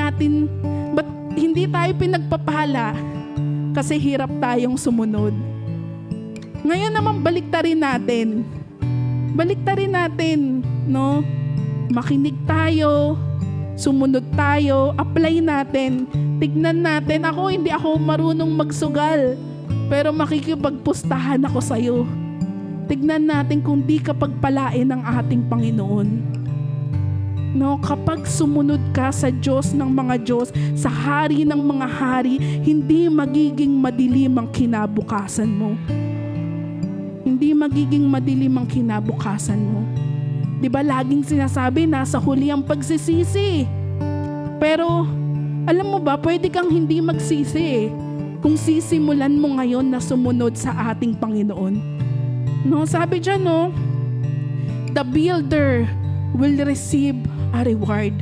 tayo pinagpapala? Kasi hirap tayong sumunod. Ngayon naman, baliktarin natin. Baliktarin natin, no? Makinig tayo, sumunod tayo, apply natin, tignan natin. Hindi ako marunong magsugal, pero makikipagpustahan ako sa'yo. Tignan natin kung di ka pagpalain ng ating Panginoon. No, kapag sumunod ka sa Diyos ng mga Diyos, sa Hari ng mga hari, hindi magiging madilim ang kinabukasan mo. Hindi magiging madilim ang kinabukasan mo. Diba laging sinasabi, nasa huli ang pagsisisi. Pero, alam mo ba, pwede kang hindi magsisi kung sisimulan mo ngayon na sumunod sa ating Panginoon. No, sabi dyan, no, the builder will receive a reward.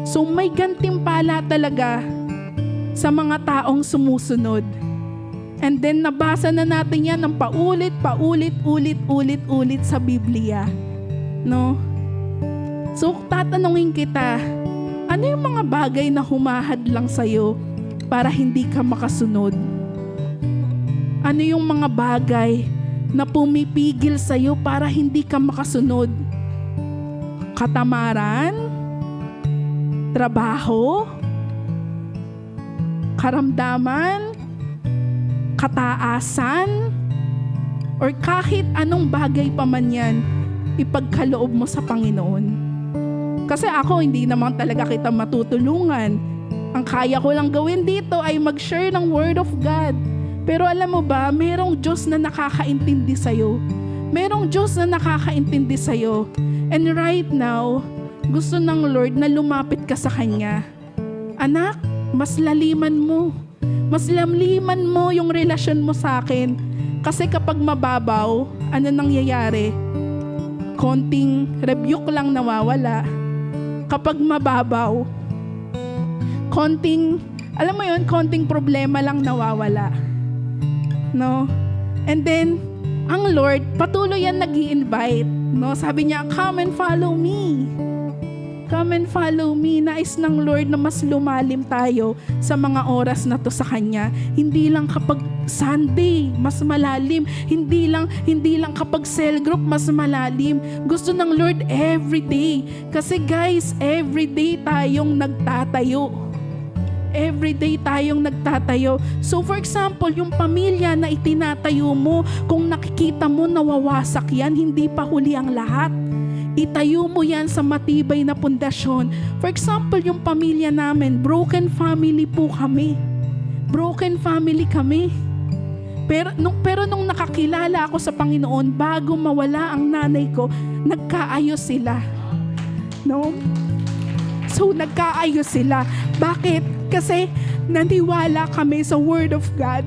So may gantimpala talaga sa mga taong sumusunod. And then nabasa na natin yan ng paulit sa Biblia. No? So, tatanungin kita, ano yung mga bagay na humahad lang sa'yo para hindi ka makasunod? Ano yung mga bagay na pumipigil sa'yo para hindi ka makasunod? Katamaran? Trabaho? Karamdaman? Kataasan? Or kahit anong bagay pa man yan, ipagkaloob mo sa Panginoon. Kasi ako, hindi naman talaga kita matutulungan. Ang kaya ko lang gawin dito ay mag-share ng Word of God. Pero alam mo ba, merong Diyos na nakakaintindi sa'yo. Merong Diyos na nakakaintindi sa'yo. And right now, gusto ng Lord na lumapit ka sa Kanya. Anak, mas laliman mo. Mas laliman mo yung relasyon mo sa akin. Kasi kapag mababaw, ano nangyayari? Konting rebuke lang nawawala. Kapag mababaw, konting problema lang nawawala. No? And then, ang Lord, patuloy yan nag-i-invite. No? Sabi niya, come and follow me. Come and follow me. Nais ng Lord na mas lumalim tayo sa mga oras na to sa Kanya. Hindi lang kapag Sunday, mas malalim. Hindi lang kapag cell group, mas malalim. Gusto ng Lord everyday. Kasi guys, everyday tayong nagtatayo. Everyday tayong nagtatayo. So for example, yung pamilya na itinatayo mo, kung nakikita mo nawawasak yan, hindi pa huli ang lahat. Itayo mo yan sa matibay na pundasyon. For example, yung pamilya namin, broken family po kami. Broken family kami. Pero nung nakakilala ako sa Panginoon, bago mawala ang nanay ko, nagkaayos sila. No? So, nagkaayos sila. Bakit? Kasi naniwala kami sa Word of God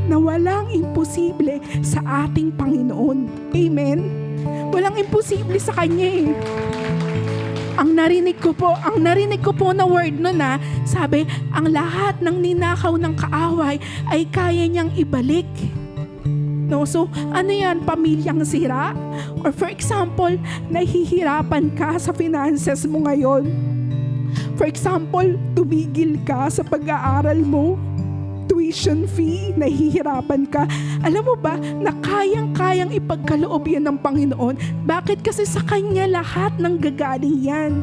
na walang imposible sa ating Panginoon. Amen? Walang imposible sa Kanya eh. Ang narinig ko po na word nun sabi, ang lahat ng ninakaw ng kaaway ay kaya niyang ibalik. No? So, ano yan? Pamilyang sira? Or for example, nahihirapan ka sa finances mo ngayon. For example, tumigil ka sa pag-aaral mo. Tuition fee, nahihirapan ka. Alam mo ba, na kayang-kayang ipagkaloob yan ng Panginoon. Bakit? Kasi sa Kanya lahat ng gagaling yan.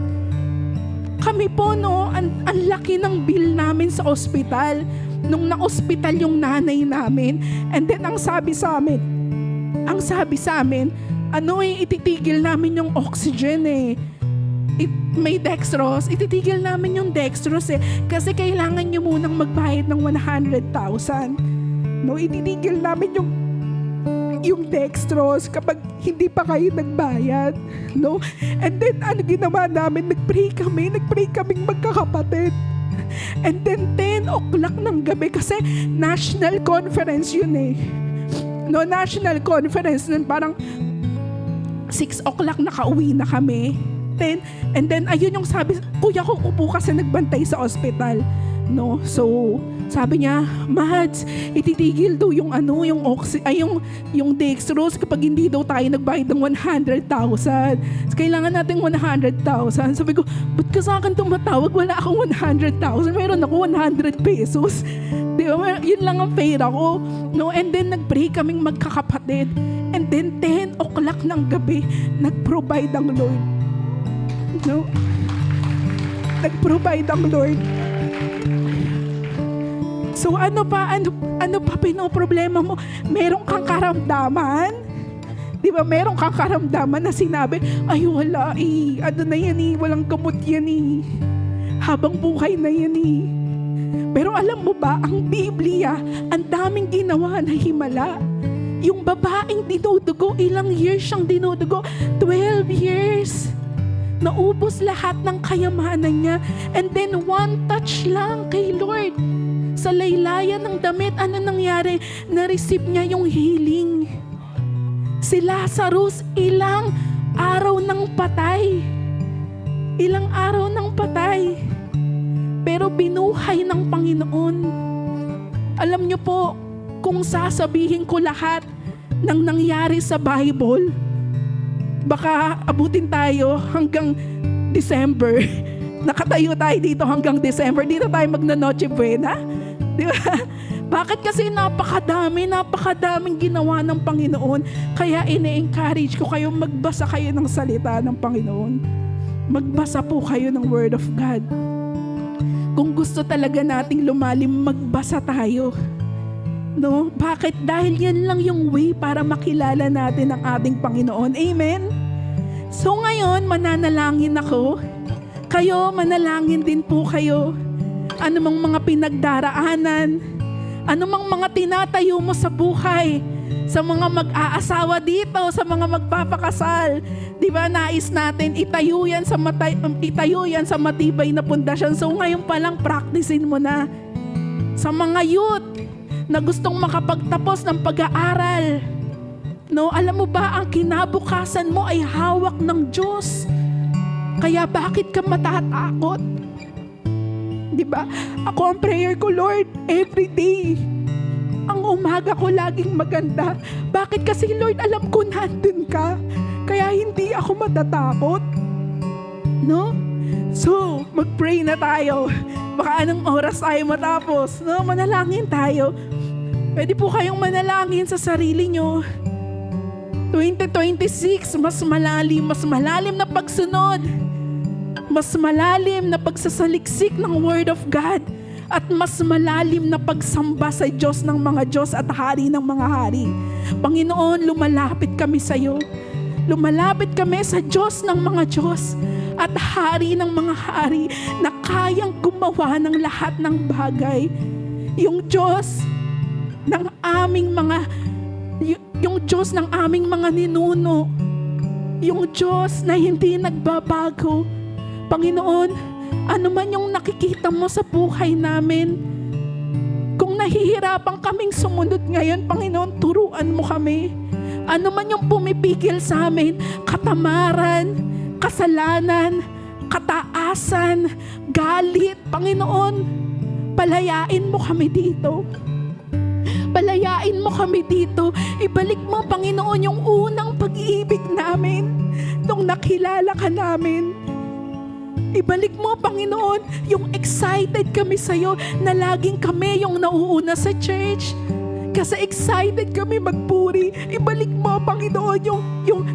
Kami po, no, ang laki ng bill namin sa ospital. Nung na-ospital yung nanay namin, and then ang sabi sa amin, ititigil namin yung oxygen eh. May dextrose, ititigil namin yung dextrose eh. Kasi kailangan nyo munang magbayad ng 100,000. No, ititigil namin yung dextrose kapag hindi pa kayo nagbayad. No? And then, ano ginawa namin? Nagpray kaming magkakapatid. And then 10 o'clock ng gabi kasi national conference yun eh. No, national conference nun parang 6 o'clock nakauwi na kami. And then ayun yung sabi, kuya ko upo kasi nagbantay sa ospital. No? So, sabi niya, Mads, ititigil daw yung yung dextrose kapag hindi daw tayo nagbayad ng 100,000. Kailangan natin 100,000. Sabi ko, ba't ka sa akin tumatawag? Wala akong 100,000. Meron ako 100 pesos. Di ba? Yun lang ang pera ko. No? And then nag-pray kaming magkakapatid. And then 10 o'clock ng gabi, nag-provide ang Lord. No? Nag-provide ang Lord. So ano pa pinoproblema mo? Meron kang karamdaman? Di ba meron kang karamdaman na sinabi, ay wala eh, ano na yan eh, walang gamot yan eh. Habang buhay na yan eh. Pero alam mo ba, ang Biblia, ang daming ginawa na himala. Yung babaeng dinudugo, ilang years siyang dinudugo? 12 years. Naubos lahat ng kayamanan niya. And then one touch lang kay Lord. Sa laylayan ng damit, ano nangyari? Na-receive niya yung healing. Si Lazarus, ilang araw ng patay. Ilang araw ng patay. Pero binuhay ng Panginoon. Alam niyo po, kung sasabihin ko lahat ng nangyari sa Bible, baka abutin tayo hanggang December. Nakatayo tayo dito hanggang December. Dito tayo magna-Noche Buena. Di ba? Bakit? Kasi napakadaming ginawa ng Panginoon. Kaya ini-encourage ko kayo, magbasa kayo ng salita ng Panginoon. Magbasa po kayo ng Word of God. Kung gusto talaga nating lumalim, magbasa tayo. No? Bakit? Dahil yan lang yung way para makilala natin ang ating Panginoon. Amen? So ngayon, mananalangin ako. Kayo, manalangin din po kayo. Ano mang mga pinagdaraanan, ano mang mga tinatayo mo sa buhay, sa mga mag-aasawa dito, sa mga magpapakasal. Di ba, nais natin itayo yan sa matibay na pundasyon. So ngayon pa lang, practicein mo na. Sa mga youth na gustong makapagtapos ng pag-aaral, no, alam mo ba, ang kinabukasan mo ay hawak ng Diyos. Kaya bakit ka matatakot? Di ba? Ako ang prayer ko, Lord, every day. Ang umaga ko laging maganda. Bakit? Kasi Lord, alam ko nandun ka. Kaya hindi ako matatakot. No? So, mag-pray na tayo. Baka anong oras tayo matapos. No? Manalangin tayo. Pwede po kayong manalangin sa sarili nyo. 2026, mas malalim na pagsunod. Mas malalim na pagsasaliksik ng Word of God. At mas malalim na pagsamba sa Diyos ng mga Diyos at Hari ng mga Hari. Panginoon, lumalapit kami sa iyo. Lumalapit kami sa Diyos ng mga Diyos at Hari ng mga Hari na kayang gumawa ng lahat ng bagay. Yung Diyos ng aming mga ninuno. Yung Diyos na hindi nagbabago. Panginoon, ano man yung nakikita mo sa buhay namin, kung nahihirapan kaming sumunod ngayon, Panginoon, turuan mo kami. Ano man yung pumipigil sa amin, katamaran, kasalanan, kataasan, galit, Panginoon, palayain mo kami dito. Palayain mo kami dito. Ibalik mo, Panginoon, yung unang pag-ibig namin nung nakilala ka namin. Ibalik mo, Panginoon, yung excited kami sa'yo na laging kami yung nauuna sa church. Kasi excited kami magpuri. Ibalik mo, Panginoon,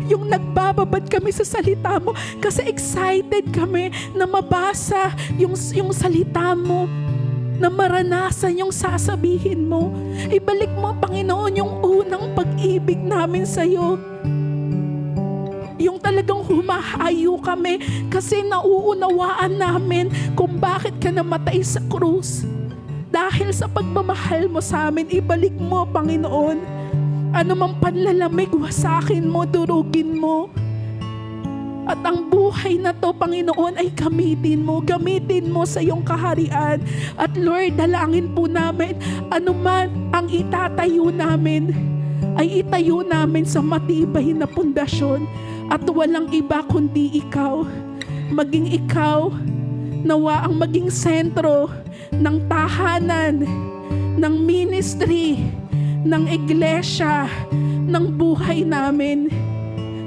yung nagbababad kami sa salita mo. Kasi excited kami na mabasa yung salita mo, na maranasan yung sasabihin mo. Ibalik mo, Panginoon, yung unang pag-ibig namin sa'yo. Yung talagang humahayo kami kasi nauunawaan namin kung bakit ka namatay sa krus. Dahil sa pagmamahal mo sa amin, ibalik mo, Panginoon. Ano mang panlalamig, wasakin mo, durugin mo. At ang buhay na to, Panginoon, ay gamitin mo sa iyong kaharian. At Lord, dalangin po namin, ano man ang itatayo namin, ay itayo namin sa matibay na pundasyon at walang iba kundi ikaw. Maging ikaw, nawa ang maging sentro ng tahanan, ng ministry, ng iglesia, ng buhay namin.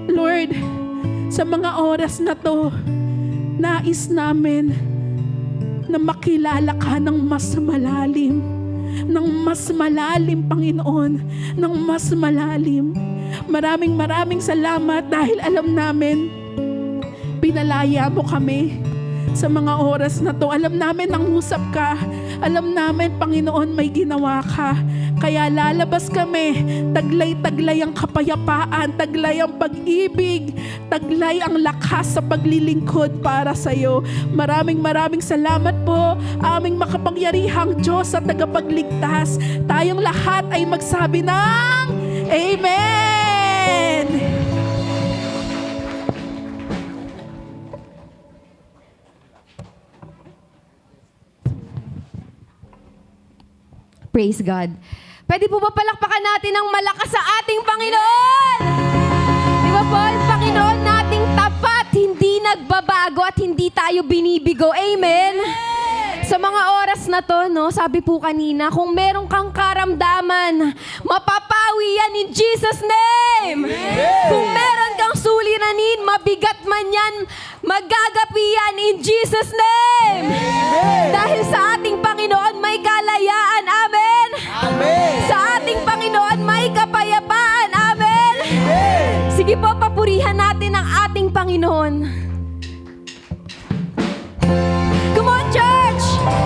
Lord, sa mga oras na to, nais namin na makilala ka ng mas malalim. Ng mas malalim, Panginoon. Ng mas malalim. Maraming salamat dahil alam namin, pinalaya mo kami sa mga oras na to. Alam namin nangusap ka. Alam namin, Panginoon, may ginawa ka. Kaya lalabas kami, taglay-taglay ang kapayapaan, taglay ang pag-ibig, taglay ang lakas sa paglilingkod para sa iyo. Maraming salamat po, aming makapangyarihang Diyos at tagapagligtas. Tayong lahat ay magsabi ng Amen! Praise God. Pwede po ba palakpakan natin ng malakas sa ating Panginoon? Di ba po, ang Panginoon nating tapat, hindi nagbabago at hindi tayo binibigo. Amen? Sa mga oras na to, no, sabi po kanina, kung meron kang karamdaman, mapapawi yan in Jesus' name. Kung meron kang suliranin, mabigat man yan, magagapi yan in Jesus' name. Dahil sa ating Panginoon may kalayaan. Amen. Sa ating Panginoon may kapayapaan. Amen. Sige po, papurihan natin ang ating Panginoon. Come on, church!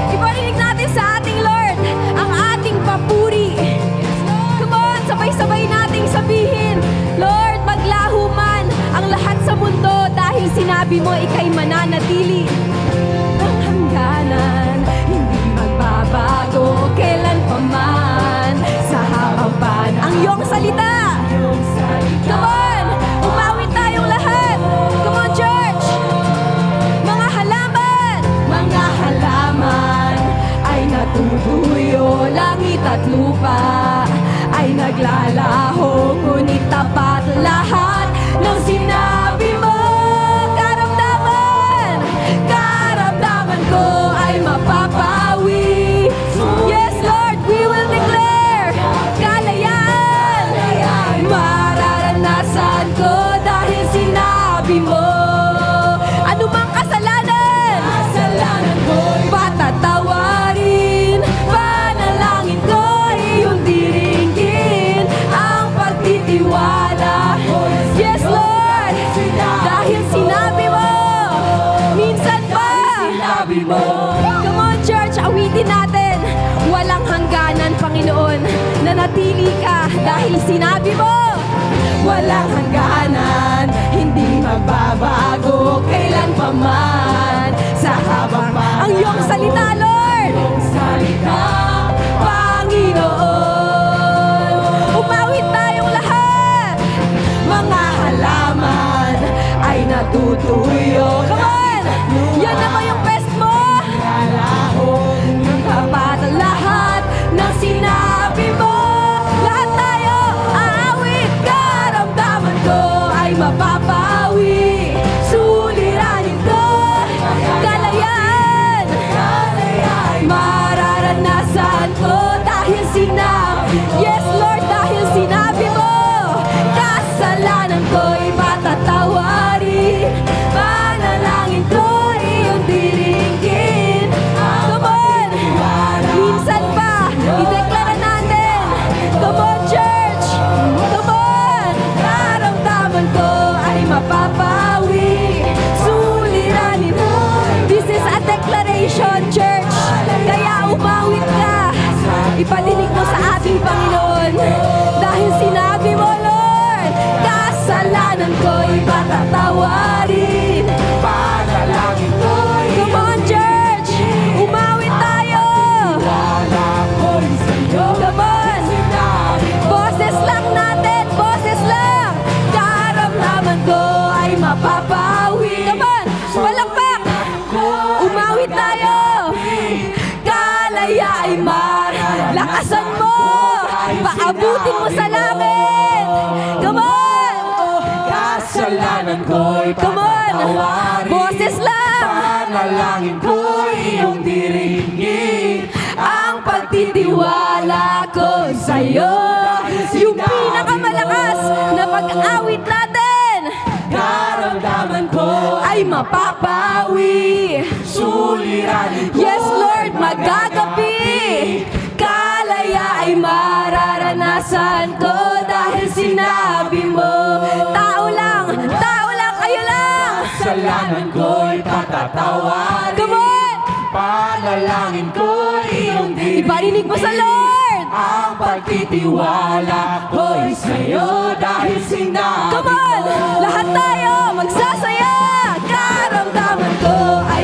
Iparinig natin sa ating Lord ang ating papuri. Come on, sabay-sabay nating sabihin, Lord, maglaho man ang lahat sa mundo dahil sinabi mo ika'y mananatili. Ang hangganan, hindi magbabago kailan pa man sa harapan ang iyong salita. Come on, umawit tayong lahat. Come on, church! Mga halaman ay natutuyo, langit at lupa ay naglalaho, ngunit tapat lahat ng sinabi mo. Karamdaman ko ay mapapawi. Yes, Lord, we will declare kalayaan. Mararanasan ko dahil sinabi mo. Anumang kasalanan ko'y patatawarin. Panalangin ko iyong diringgin. Ang pagtitiwala, yes Lord, dahil sinabi mo. Minsan pa sinabi mo. Come on, church, awitin natin. Walang hangganan, Panginoon, nanatili ka dahil sinabi mo. Walang hangganan, hindi magbabago kailan pa man sa habang ang iyong salita, Lord. Panginoon, umawit tayong lahat. Mga halaman ay natutuyo. Come on! Yan naman yung best mo. Tapat lahat ng sinabi mo. Lahat tayo aawit. Karamdaman ko ay mapapawi. Suliranin ko kalayaan. Mararanasan ko dahil sinabi. Yes, Lord, dahil sinabi mo. Kasalanan ko'y matatawarin. Panalangin ko iyong diringgin. Come on! Minsan pa, ideklara natin. Come on, church! Come on! Karamdaman ko ay mapapawi. Suliranin mo. This is a declaration, church. Kaya umawit ka. Ipadinig mo sa ating Panginoon. Dahil sinabi mo, Lord, kasalanan ko'y patatawarin. Panalangin ko'y come on, church! Umawit tayo! Come on! Boses lang natin! Boses lang! Karamdaman ko ay mapapawi. Come on! Palakpak! Umawit tayo! Kalaya ay lakasan mo! Paabutin mo sa langit! Come on! Kasalanan ko'y Come on! Boses lang! Panalangin ko iyong diringgin. Ang pagtitiwala ko sa'yo, yung pinakamalakas na pag-awit natin, Karamdaman ko ay mapapawi. suliranin ko. Yes, Lord, magagapi. Kalaya ay mararanasan ko dahil sinabi mo. Tao lang, kayo lang. Kasalanan ko'y patatawarin. Come on! Panalangin ko iyong diringgin. Iparinig mo sa Lord. Ang pagtitiwala ko'y sa'yo dahil sinabi Come on! mo. Lahat tayo magsasaya. Karamdaman ko ay